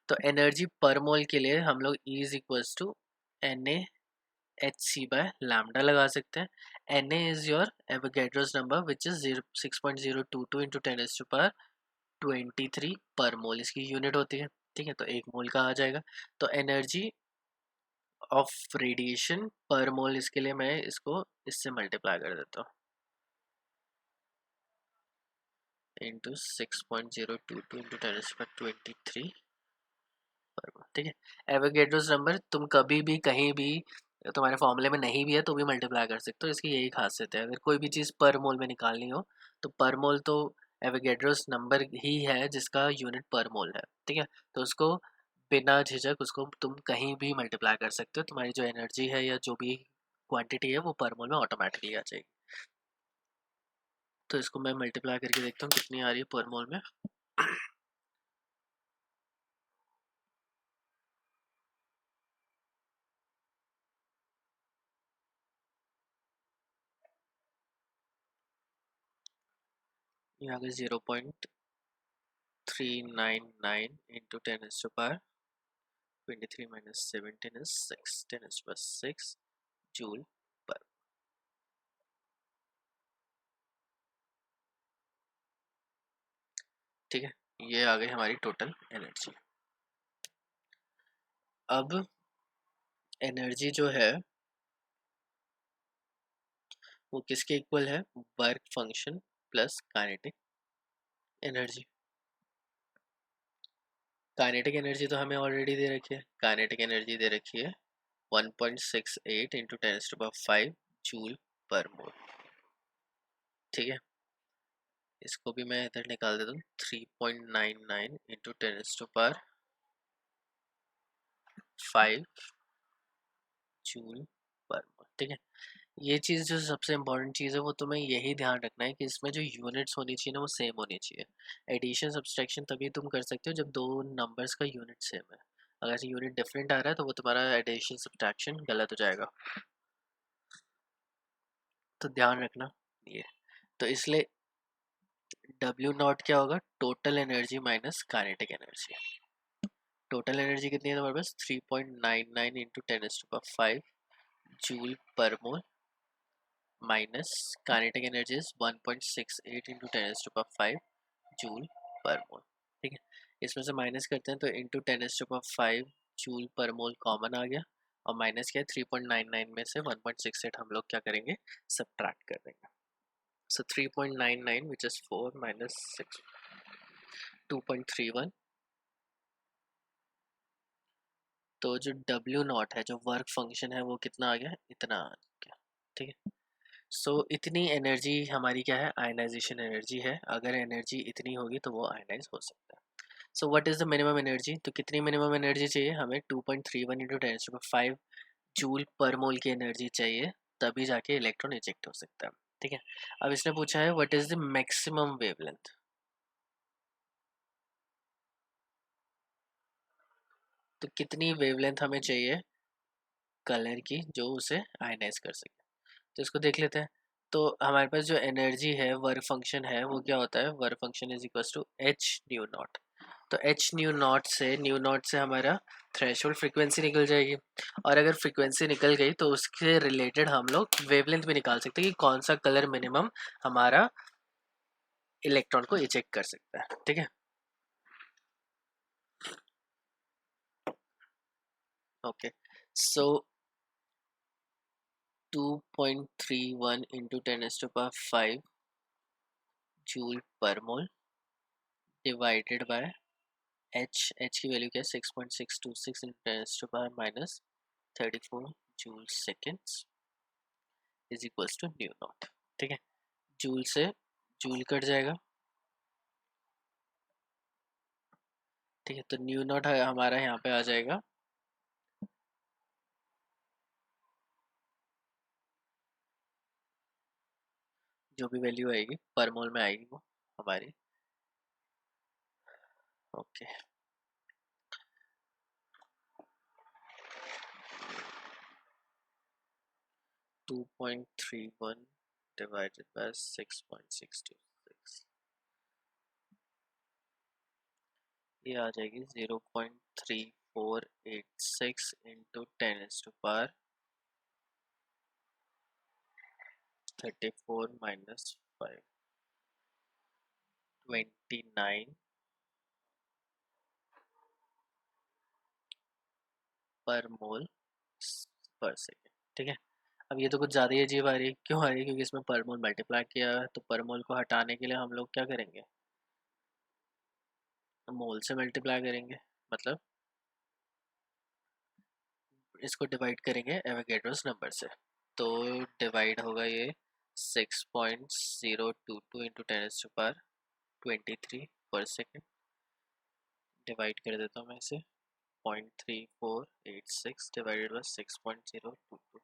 तो एनर्जी पर मोल के लिए हम लोग E is equals to Na H C by lambda लगा सकते हैं। Na is your Avogadro's number which is 6.022 into 10⁻23 per मोल इसकी यूनिट होती है, ठीक है। तो एक मोल का आ जाएगा। तो एनर्जी ऑफ रेडिएशन पर मोल, इसके लिए मैं इसको इससे मल्टीप्लाई कर देता हूँ इंटू 6.022 इंटू 10⁻23 पर मोल, ठीक है। एवोगैड्रोस नंबर तुम कभी भी कहीं भी तुम्हारे फॉर्मूले में नहीं भी है तो भी मल्टीप्लाई कर सकते हो, इसकी यही खासियत है। अगर कोई भी चीज़ पर मोल में निकालनी हो तो पर मोल तो एवोगैड्रोस नंबर ही है जिसका यूनिट पर मोल है, ठीक है। तो उसको बिना झिझक उसको तुम कहीं भी मल्टीप्लाई कर सकते हो, तुम्हारी जो एनर्जी है या जो भी क्वांटिटी है वो पर मोल में ऑटोमेटिकली आ जाएगी। तो इसको मैं मल्टीप्लाई करके देखता हूँ कितनी आ रही है पर मोल में। ये आ गई 0.399 इंटू 10⁻23 माइनस 17 इज 6, 10⁻6 जूल पर। ठीक है, ये आ गई हमारी टोटल एनर्जी। अब एनर्जी जो है वो किसके इक्वल है, work function plus kinetic energy. Kinetic energy तो हमें ऑलरेडी दे रखी है, काइनेटिक एनर्जी दे रखी है 1.68 इंटू 10⁵ जूल पर मोल। ठीक है, इसको भी मैं इधर निकाल देता हूँ, 3.99 इंटू 10⁵ जूल पर मोल। ठीक है, ये चीज़ जो सबसे इम्पोर्टेंट चीज़ है वो तुम्हें यही ध्यान रखना है कि इसमें जो यूनिट्स होनी चाहिए ना वो सेम होनी चाहिए। एडिशन सब्सट्रैक्शन तभी तुम कर सकते हो जब दो नंबर्स का यूनिट सेम है। अगर यूनिट डिफरेंट आ रहा है तो वो तुम्हारा एडिशन सब्सट्रैक्शन गलत हो जाएगा, तो ध्यान रखना ये। तो इसलिए W नॉट क्या होगा, total energy minus kinetic energy. Total energy कितनी है तुम्हारे पास, 3.99 into 10⁵ joule per mole minus kinetic energy is 1.68 into 10⁵ joule per mole. ठीक है, इसमें से माइनस करते हैं तो इंटू 10⁵ जूल पर मोल कॉमन आ गया, और माइनस क्या है 3.99 में से 1.68 हम लोग क्या करेंगे, सब्ट्रैक्ट कर देंगे। सो 3.99 विच इज 4 माइनस 6 2.31। तो जो W नॉट है, जो वर्क फंक्शन है, वो कितना आ गया, इतना आ गया। ठीक है, सो इतनी एनर्जी हमारी क्या है, आयनाइजेशन एनर्जी है। अगर एनर्जी इतनी होगी तो वो आयनाइज हो सकता है। So what is the minimum energy, तो कितनी मिनिमम एनर्जी चाहिए हमें, 2.31 इंटू 10⁵ जूल पर मोल की एनर्जी चाहिए, तभी जाके इलेक्ट्रॉन इजेक्ट हो सकता है। ठीक है, अब इसने पूछा है what is the maximum wavelength, तो कितनी वेवलेंथ हमें चाहिए कलर की जो उसे आयनाइज कर सके। तो इसको देख लेते हैं। तो हमारे पास जो एनर्जी है, वर्क फंक्शन है, वो क्या होता है, work function is equal to H nu naught. तो एच न्यू नॉट से हमारा थ्रेशोल्ड फ्रीक्वेंसी निकल जाएगी, और अगर फ्रीक्वेंसी निकल गई तो उसके रिलेटेड हम लोग वेवलेंथ भी निकाल सकते हैं कि कौन सा कलर मिनिमम हमारा इलेक्ट्रॉन को इजेक्ट कर सकता है। ठीक है, okay, so 2.31 into 10⁵ joule per mole divided by H की वैल्यू क्या है, 6.626 into 10⁻³ minus 34 joule seconds is equals to nu naught. ठीक है, जूल से जूल कट जाएगा। ठीक है, तो न्यू नॉट हमारा यहाँ पे आ जाएगा जो भी वैल्यू आएगी पर मोल में आएगी वो हमारी। ओके, 2.31 डिवाइडेड बाय 6.626, ये आ जाएगी 0.3486 इंटू 10⁻34 माइनस 5 29 पर मोल पर सेकेंड। ठीक है, अब ये तो कुछ ज़्यादा ही अजीब आ रही है, क्यों आ रही है, क्योंकि इसमें पर मोल मल्टीप्लाई किया है, तो पर मोल को हटाने के लिए हम लोग क्या करेंगे, मोल से मल्टीप्लाई करेंगे, मतलब इसको डिवाइड करेंगे एवोगैड्रोस नंबर से। तो डिवाइड होगा ये 6.022 इंटू 10⁻⁴ 23/सेकेंड, डिवाइड कर देता हूँ मैं इसे, 0.3486 डिवाइडेड बाई 6.022,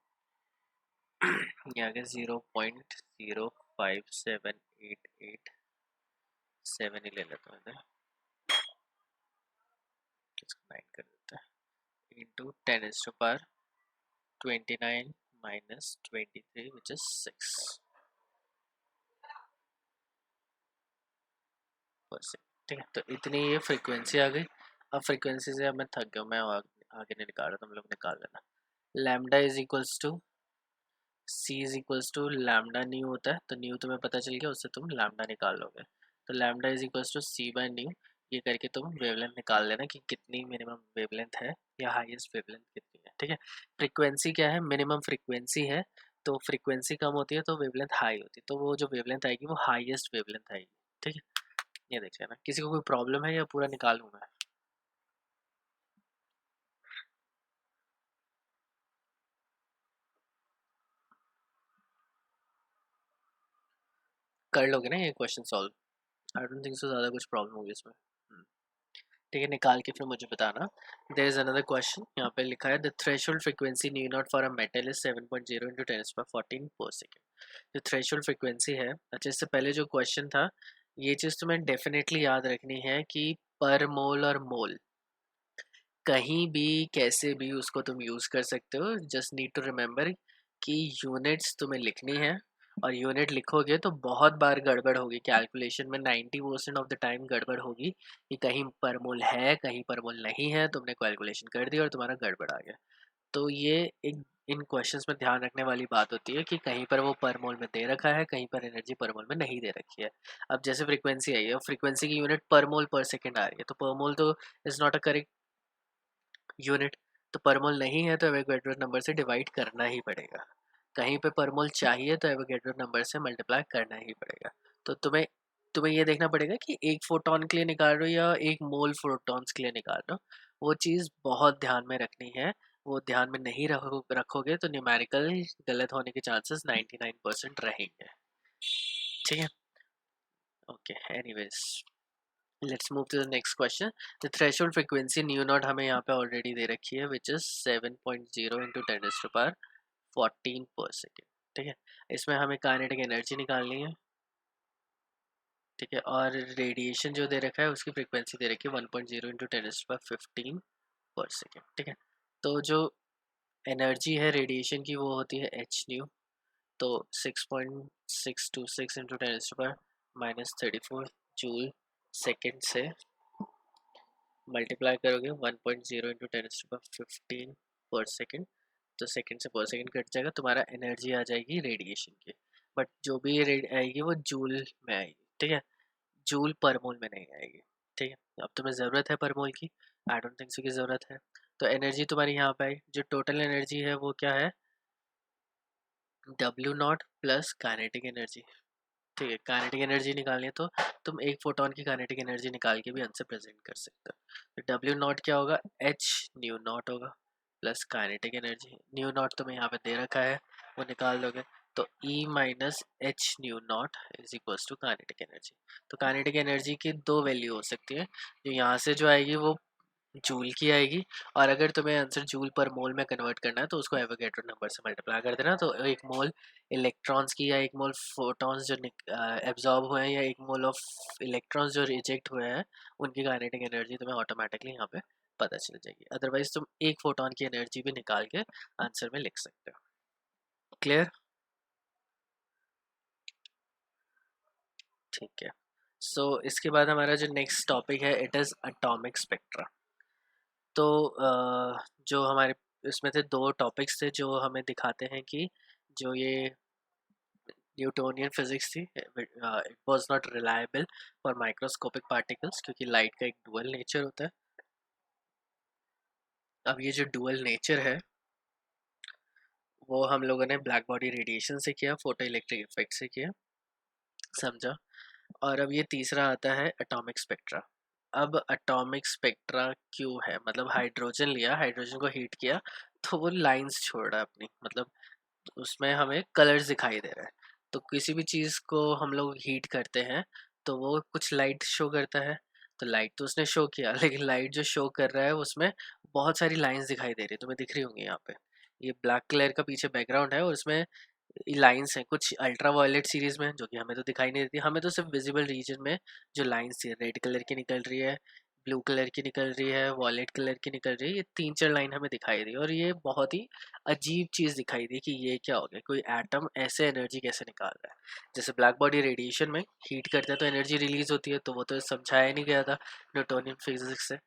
ये आ गया 0.057887 ही ले लेता हूँ इधर, इसको 9 कर देता है, इंटू 10⁻29 माइनस 23 विच इज 6%। ठीक है, तो इतनी ये फ्रीक्वेंसी आ गई। अब फ्रीक्वेंसी से अब मैं थक गया, मैं आगे नहीं निकाल रहा, तुम लोग निकाल लेना। Lambda is equals to C is equals to lambda nu होता है, तो न्यू तुम्हें पता चल गया, उससे तुम लैम्डा निकाल लोगे, तो lambda is equals to C by nu, ये करके तुम वेवलेंथ निकाल लेना कि कितनी मिनिमम वेवलेंथ है या हाईएस्ट वेवलेंथ कितनी है। ठीक है, फ्रीक्वेंसी क्या है, मिनिमम फ्रीक्वेंसी है, तो फ्रीक्वेंसी कम होती है तो वेवलेंथ हाई होती है, तो वो जो वेवलेंथ आएगी वो हाईएस्ट वेवलेंथ आएगी। ठीक है, ये देख लेना। किसी को कोई प्रॉब्लम है या पूरा निकालूं मैं? कर लोगे ना ये question solve? I don't think so ज़्यादा कुछ प्रॉब्लम होगी इसमें। ठीक है, निकाल के फिर मुझे बताना। देयर इज अनदर क्वेश्चन, यहाँ पे लिखा है the threshold frequency nu naught for a metal is 7.0 into 10⁻14/सेकेंड। जो थ्रेशोल्ड फ्रीक्वेंसी है, अच्छा इससे पहले जो क्वेश्चन था, ये चीज़ तुम्हें डेफिनेटली याद रखनी है कि पर मोल और मोल कहीं भी कैसे भी उसको तुम यूज़ कर सकते हो, जस्ट नीड टू रिमेंबर कि यूनिट्स तुम्हें लिखनी है, और यूनिट लिखोगे तो बहुत बार गड़बड़ होगी कैलकुलेशन में, 90% ऑफ द टाइम गड़बड़ होगी कि कहीं पर मोल है कहीं पर मोल नहीं है, तुमने कैलकुलेशन कर दी और तुम्हारा गड़बड़ आ गया। तो ये एक इन क्वेश्चंस में ध्यान रखने वाली बात होती है कि कहीं पर वो पर मोल में दे रखा है, कहीं पर एनर्जी पर मोल में नहीं दे रखी है। अब जैसे फ्रीक्वेंसी आई है और फ्रीक्वेंसी की यूनिट पर मोल पर सेकेंड आ रही है, तो पर मोल तो is not a correct unit, तो परमोल नहीं है तो एवोगैड्रो नंबर से डिवाइड करना ही पड़ेगा। कहीं पे परमोल चाहिए तो एवोगैड्रो नंबर से मल्टीप्लाई करना ही पड़ेगा। तो तुम्हें तुम्हें ये देखना पड़ेगा कि एक फोटोन के लिए निकाल रहे हो या एक मोल फोटॉन्स के लिए निकाल रहे हो, वो चीज़ बहुत ध्यान में रखनी है। वो ध्यान में नहीं रखोगे तो न्यूमेरिकल गलत होने के चांसेस 99% रहेंगे। ठीक है, okay, anyways let's move to the next question. The threshold frequency nu not हमें यहाँ पे ऑलरेडी दे रखी है, विच इज 7.0 इंटू 10⁻14/सेकेंड। ठीक है, इसमें हमें काइनेटिक एनर्जी निकालनी है। ठीक है, और रेडिएशन जो दे रखा है उसकी फ्रीक्वेंसी दे रखी है 1.0 इंटू 10⁻15/सेकेंड। ठीक है, तो जो एनर्जी है रेडिएशन की वो होती है एच न्यू, तो 6.626 इंटू 10⁻−34 जूल सेकेंड से मल्टीप्लाई करोगे 1.0 इंटू 10⁻15/सेकेंड, तो सेकेंड से पर सेकेंड कट जाएगा, तुम्हारा एनर्जी आ जाएगी रेडिएशन की, बट जो भी आएगी वो जूल में आएगी। ठीक है, जूल पर मोल में नहीं आएगी। ठीक है, अब तुम्हें ज़रूरत है पर मोल की? आई डोंट थिंक सो की ज़रूरत है। तो एनर्जी तुम्हारी यहाँ पे आई, जो टोटल एनर्जी है वो क्या है, W0 प्लस काइनेटिक एनर्जी। ठीक है, काइनेटिक एनर्जी निकालनी है तो तुम एक फोटोन की काइनेटिक एनर्जी निकाल के भी आंसर प्रेजेंट कर सकते हो। तो W0 क्या होगा, H न्यू नॉट होगा plus kinetic energy, new not तुम्हें यहाँ पे दे रखा है, वो निकाल लोगे, तो E minus H nu not is equals to kinetic energy. तो काइनेटिक एनर्जी की दो वैल्यू हो सकती है, जो यहाँ से जो आएगी वो जूल की आएगी, और अगर तुम्हें आंसर जूल पर मोल में कन्वर्ट करना है तो उसको एवोगैड्रो नंबर से मल्टीप्लाई कर देना, तो एक मोल इलेक्ट्रॉन्स की या एक मोल फोटॉन्स जो एब्जॉर्ब हुए हैं या एक मोल ऑफ इलेक्ट्रॉन्स जो रिजेक्ट हुए हैं, उनकी काइनेटिक एनर्जी तुम्हें ऑटोमेटिकली यहाँ पे पता चल जाएगी। अदरवाइज तुम एक फोटोन की एनर्जी भी निकाल के आंसर में लिख सकते हो। क्लियर? ठीक है, सो इसके बाद हमारा जो नेक्स्ट टॉपिक है इट इज़ एटॉमिक स्पेक्ट्रा। तो जो हमारे इसमें थे दो टॉपिक्स थे जो हमें दिखाते हैं कि जो ये न्यूटोनियन फिजिक्स थी, it was not reliable for microscopic particles, क्योंकि लाइट का एक डुअल नेचर होता है। अब ये जो डुअल नेचर है वो हम लोगों ने ब्लैक बॉडी रेडिएशन से किया, फोटो इलेक्ट्रिक इफेक्ट से किया, समझा। और अब ये तीसरा आता है एटॉमिक स्पेक्ट्रा। अब एटॉमिक स्पेक्ट्रा क्यों है, मतलब हाइड्रोजन लिया, हाइड्रोजन को हीट किया तो वो लाइंस छोड़ रहा है अपनी, मतलब उसमें हमें कलर्स दिखाई दे रहे हैं। तो किसी भी चीज़ को हम लोग हीट करते हैं तो वो कुछ लाइट शो करता है। तो लाइट तो उसने शो किया लेकिन लाइट जो शो कर रहा है उसमें बहुत सारी लाइंस दिखाई दे रही है, तुम्हें दिख रही होंगी यहाँ पे। ये ब्लैक कलर का पीछे बैकग्राउंड है और उसमें लाइंस हैं कुछ अल्ट्रा वायलेट सीरीज में, जो कि हमें तो दिखाई नहीं देती, हमें तो सिर्फ विजिबल रीजन में जो लाइंस थी रेड कलर की निकल रही है, ब्लू कलर की निकल रही है, वॉयलेट कलर की निकल रही है, ये 3-4 लाइन हमें दिखाई दी और ये बहुत ही अजीब चीज़ दिखाई दी कि ये क्या हो गया, कोई एटम ऐसे एनर्जी कैसे निकाल रहा है। जैसे ब्लैक बॉडी रेडिएशन में हीट करते हैं तो एनर्जी रिलीज होती है, तो वो तो समझाया नहीं गया था न्यूटोनियन फिजिक्स से।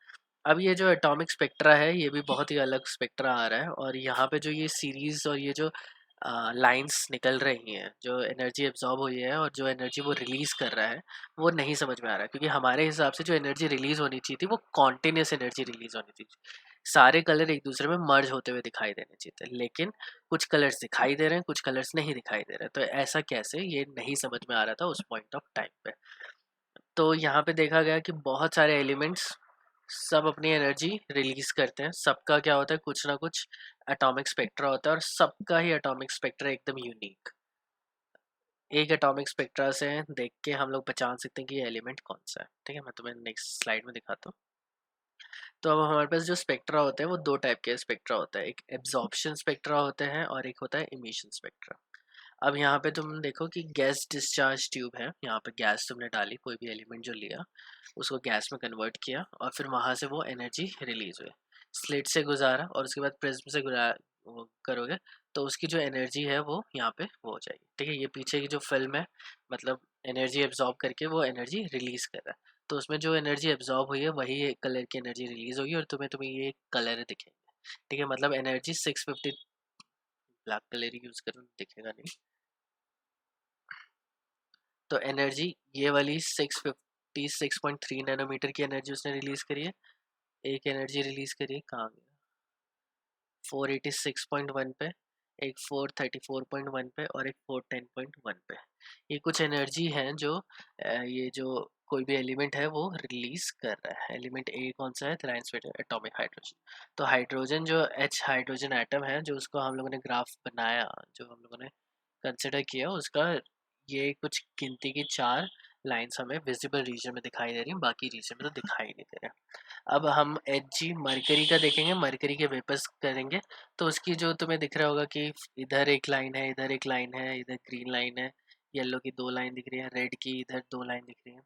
अब ये जो एटॉमिक स्पेक्ट्रा है ये भी बहुत ही अलग स्पेक्ट्रा आ रहा है, और यहाँ पे जो ये सीरीज और ये जो लाइंस निकल रही हैं, जो एनर्जी एब्जॉर्ब हुई है और जो एनर्जी वो रिलीज कर रहा है, वो नहीं समझ में आ रहा है, क्योंकि हमारे हिसाब से जो एनर्जी रिलीज होनी चाहिए थी वो कॉन्टिन्यूस एनर्जी रिलीज होनी थी। सारे कलर एक दूसरे में मर्ज होते हुए दिखाई देने चाहिए थे, लेकिन कुछ कलर्स दिखाई दे रहे हैं, कुछ कलर्स नहीं दिखाई दे रहे, तो ऐसा कैसे, ये नहीं समझ में आ रहा था उस पॉइंट ऑफ टाइम पे। तो यहाँ पे देखा गया कि बहुत सारे एलिमेंट्स सब अपनी एनर्जी रिलीज करते हैं, सबका क्या होता है, कुछ ना कुछ एटॉमिक स्पेक्ट्रा होता है, और सबका ही एटॉमिक स्पेक्ट्रा एकदम यूनिक। एक एटॉमिक स्पेक्ट्रा से देख के हम लोग पहचान सकते हैं कि ये एलिमेंट कौन सा है। ठीक है, मैं तुम्हें नेक्स्ट स्लाइड में दिखाता हूँ। तो अब हमारे पास जो स्पेक्ट्रा होते हैं वो दो टाइप के स्पेक्ट्रा होता है, एक एब्जॉर्प्शन स्पेक्ट्रा होते हैं और एक होता है इमिशन स्पेक्ट्रा। अब यहाँ पे तुम देखो कि गैस डिस्चार्ज ट्यूब है, यहाँ पे गैस तुमने डाली, कोई भी एलिमेंट जो लिया उसको गैस में कन्वर्ट किया और फिर वहाँ से वो एनर्जी रिलीज हुई, स्लिट से गुजारा और उसके बाद प्रिज्म से वो करोगे तो उसकी जो एनर्जी है वो यहाँ पे वो हो जाएगी। ठीक है, ये पीछे की जो फिल्म है, मतलब एनर्जी एब्जॉर्ब करके वो एनर्जी रिलीज कर रहा है, तो उसमें जो एनर्जी एब्जॉर्ब हुई है वही कलर की एनर्जी रिलीज होगी और तुम्हें तुम्हें ये कलर दिखेंगे। ठीक है, मतलब एनर्जी 650, ब्लैक कलर यूज करो दिखेगा नहीं, तो एनर्जी ये वाली 656.3 नैनोमीटर की एनर्जी उसने रिलीज करी है। एक एनर्जी रिलीज करी है, कहाँ गया, 486.1 पे, एक 434.1 पे और एक 410.1 पे। ये कुछ एनर्जी है जो ये जो कोई भी एलिमेंट है वो रिलीज कर रहा है। एलिमेंट ए कौन सा है, एटॉमिक हाइड्रोजन। तो हाइड्रोजन जो एच हाइड्रोजन एटम है, जो उसको हम लोगों ने ग्राफ बनाया, जो हम लोगों ने कंसिडर किया, उसका ये कुछ गिनती की 4 लाइंस हमें विजिबल रीजन में दिखाई दे रही हैं, बाकी रीजन में तो दिखाई नहीं दे रहा। अब हम एच जी मरकरी का देखेंगे, मरकरी के वेपर्स करेंगे, तो उसकी जो तुम्हें दिख रहा होगा कि इधर एक लाइन है, इधर एक लाइन है, इधर ग्रीन लाइन है, येलो की 2 लाइन दिख रही है, रेड की इधर 2 लाइन दिख रही है,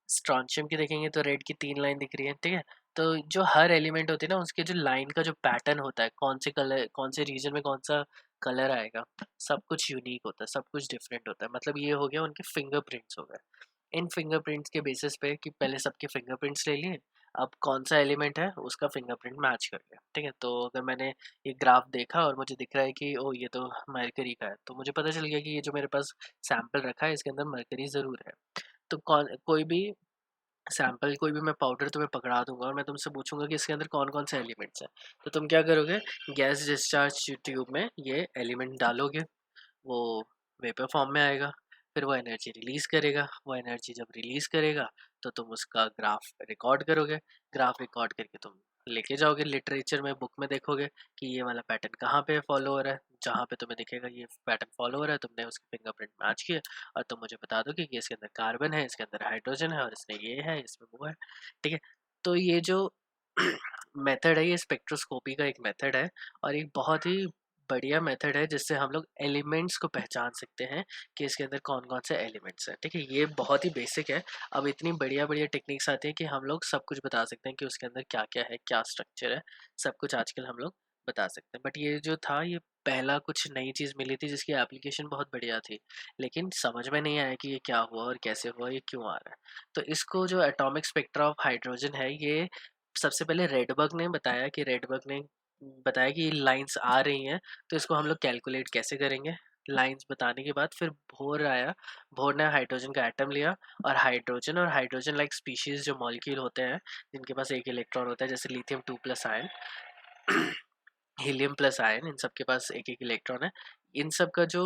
स्ट्रॉन्शियम की देखेंगे तो रेड की 3 लाइन दिख रही है। ठीक है, तो जो हर एलिमेंट होती है ना उसके जो लाइन का जो पैटर्न होता है, कौन से कलर कौन से रीजन में कौन सा कलर आएगा, सब कुछ यूनिक होता है, सब कुछ डिफरेंट होता है। मतलब ये हो गया उनके फिंगरप्रिंट्स हो गए। इन फिंगरप्रिंट्स के बेसिस पे कि पहले सबके फिंगरप्रिंट्स ले लिए, अब कौन सा एलिमेंट है उसका फिंगरप्रिंट मैच कर लिया। ठीक है, तो अगर मैंने ये ग्राफ देखा और मुझे दिख रहा है कि ओ ये तो मरकरी का है, तो मुझे पता चल गया कि ये जो मेरे पास सैंपल रखा है इसके अंदर मरकरी ज़रूर है। तो कौन कोई भी सैंपल, कोई भी मैं पाउडर तुम्हें पकड़ा दूंगा और मैं तुमसे पूछूंगा कि इसके अंदर कौन कौन से एलिमेंट्स हैं, तो तुम क्या करोगे, गैस डिस्चार्ज ट्यूब में ये एलिमेंट डालोगे, वो वेपर फॉर्म में आएगा, फिर वो एनर्जी रिलीज करेगा, वो एनर्जी जब रिलीज करेगा तो तुम उसका ग्राफ रिकॉर्ड करोगे, ग्राफ रिकॉर्ड करके तुम लेके जाओगे लिटरेचर में, बुक में देखोगे कि ये वाला पैटर्न कहाँ पे फॉलो हो रहा है, जहाँ पे तुम्हें दिखेगा ये पैटर्न फॉलो हो रहा है तुमने उसके फिंगरप्रिंट मैच किया, और तुम मुझे बता दो कि इसके अंदर कार्बन है, इसके अंदर हाइड्रोजन है और इसमें ये है, इसमें वो है। ठीक है, तो ये जो मेथड है ये स्पेक्ट्रोस्कोपी का एक मेथड है, और एक बहुत ही बढ़िया मेथड है जिससे हम लोग एलिमेंट्स को पहचान सकते हैं कि इसके अंदर कौन कौन से एलिमेंट्स हैं। ठीक है, ये बहुत ही बेसिक है। अब इतनी बढ़िया बढ़िया टेक्निक्स आती हैं कि हम लोग सब कुछ बता सकते हैं कि उसके अंदर क्या क्या है, क्या स्ट्रक्चर है, सब कुछ आजकल हम लोग बता सकते हैं। बट ये जो था ये पहला कुछ नई चीज़ मिली थी जिसकी एप्लीकेशन बहुत बढ़िया थी, लेकिन समझ में नहीं आया कि ये क्या हुआ और कैसे हुआ, ये क्यों आ रहा है। तो इसको जो एटॉमिक स्पेक्ट्रा ऑफ हाइड्रोजन है, ये सबसे पहले रेडबर्ग ने बताया, कि रेडबर्ग ने बताया कि लाइंस आ रही हैं, तो इसको हम लोग कैलकुलेट कैसे करेंगे। लाइंस बताने के बाद फिर भोर आया, भोर ने हाइड्रोजन का एटम लिया, और हाइड्रोजन लाइक स्पीशीज जो मॉलिक्यूल होते हैं जिनके पास एक इलेक्ट्रॉन होता है, जैसे lithium 2+ ion, helium plus ion, इन सब के पास एक एक इलेक्ट्रॉन है, इन सब का जो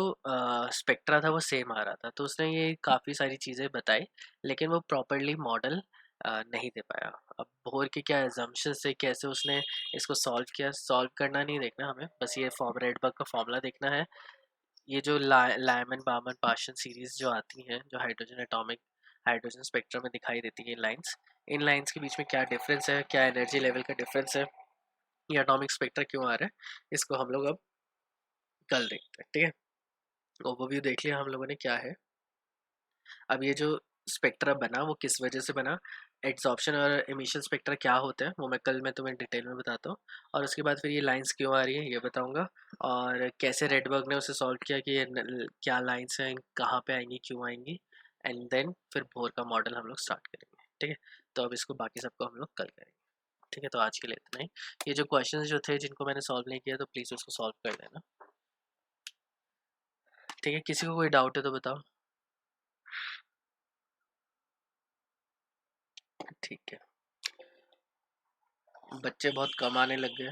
स्पेक्ट्रा था वो सेम आ रहा था। तो उसने ये काफ़ी सारी चीज़ें बताई, लेकिन वो प्रॉपरली मॉडल नहीं दे पाया। अब बोर के क्या एजम्पशन से कैसे उसने इसको सॉल्व किया, सॉल्व करना नहीं देखना हमें, बस ये रेडबर्ग का फॉर्मूला देखना है। ये जो लायमन बामन पाशन सीरीज जो आती हैं, जो हाइड्रोजन एटॉमिक हाइड्रोजन स्पेक्ट्रम में दिखाई देती है लाइंस। इन लाइंस के बीच में क्या डिफरेंस है, क्या एनर्जी लेवल का डिफरेंस है, ये एटॉमिक स्पेक्ट्रा क्यों आ रहा है, इसको हम लोग अब कल देखते हैं। ठीक है, ओवरव्यू देख लिया हम लोगों ने क्या है। अब ये जो स्पेक्ट्रा बना वो किस वजह से बना, एड्सॉर्प्शन और एमिशन स्पेक्ट्रा क्या होते हैं वो मैं कल मैं तुम्हें डिटेल में बताता हूँ। और उसके बाद फिर ये लाइंस क्यों आ रही है ये बताऊंगा, और कैसे रेडबर्ग ने उसे सॉल्व किया कि ये क्या लाइंस हैं, कहाँ पे आएंगी, क्यों आएंगी, एंड देन फिर बोर का मॉडल हम लोग स्टार्ट करेंगे। ठीक है, तो अब इसको बाकी सबको हम लोग कल करेंगे। ठीक है, तो आज के लिए इतना ही। ये जो क्वेश्चंस जो थे जिनको मैंने सॉल्व नहीं किया तो प्लीज़ उसको सॉल्व कर देना। ठीक है, किसी को कोई डाउट है तो बताओ। ठीक है, बच्चे बहुत कम आने लग गए।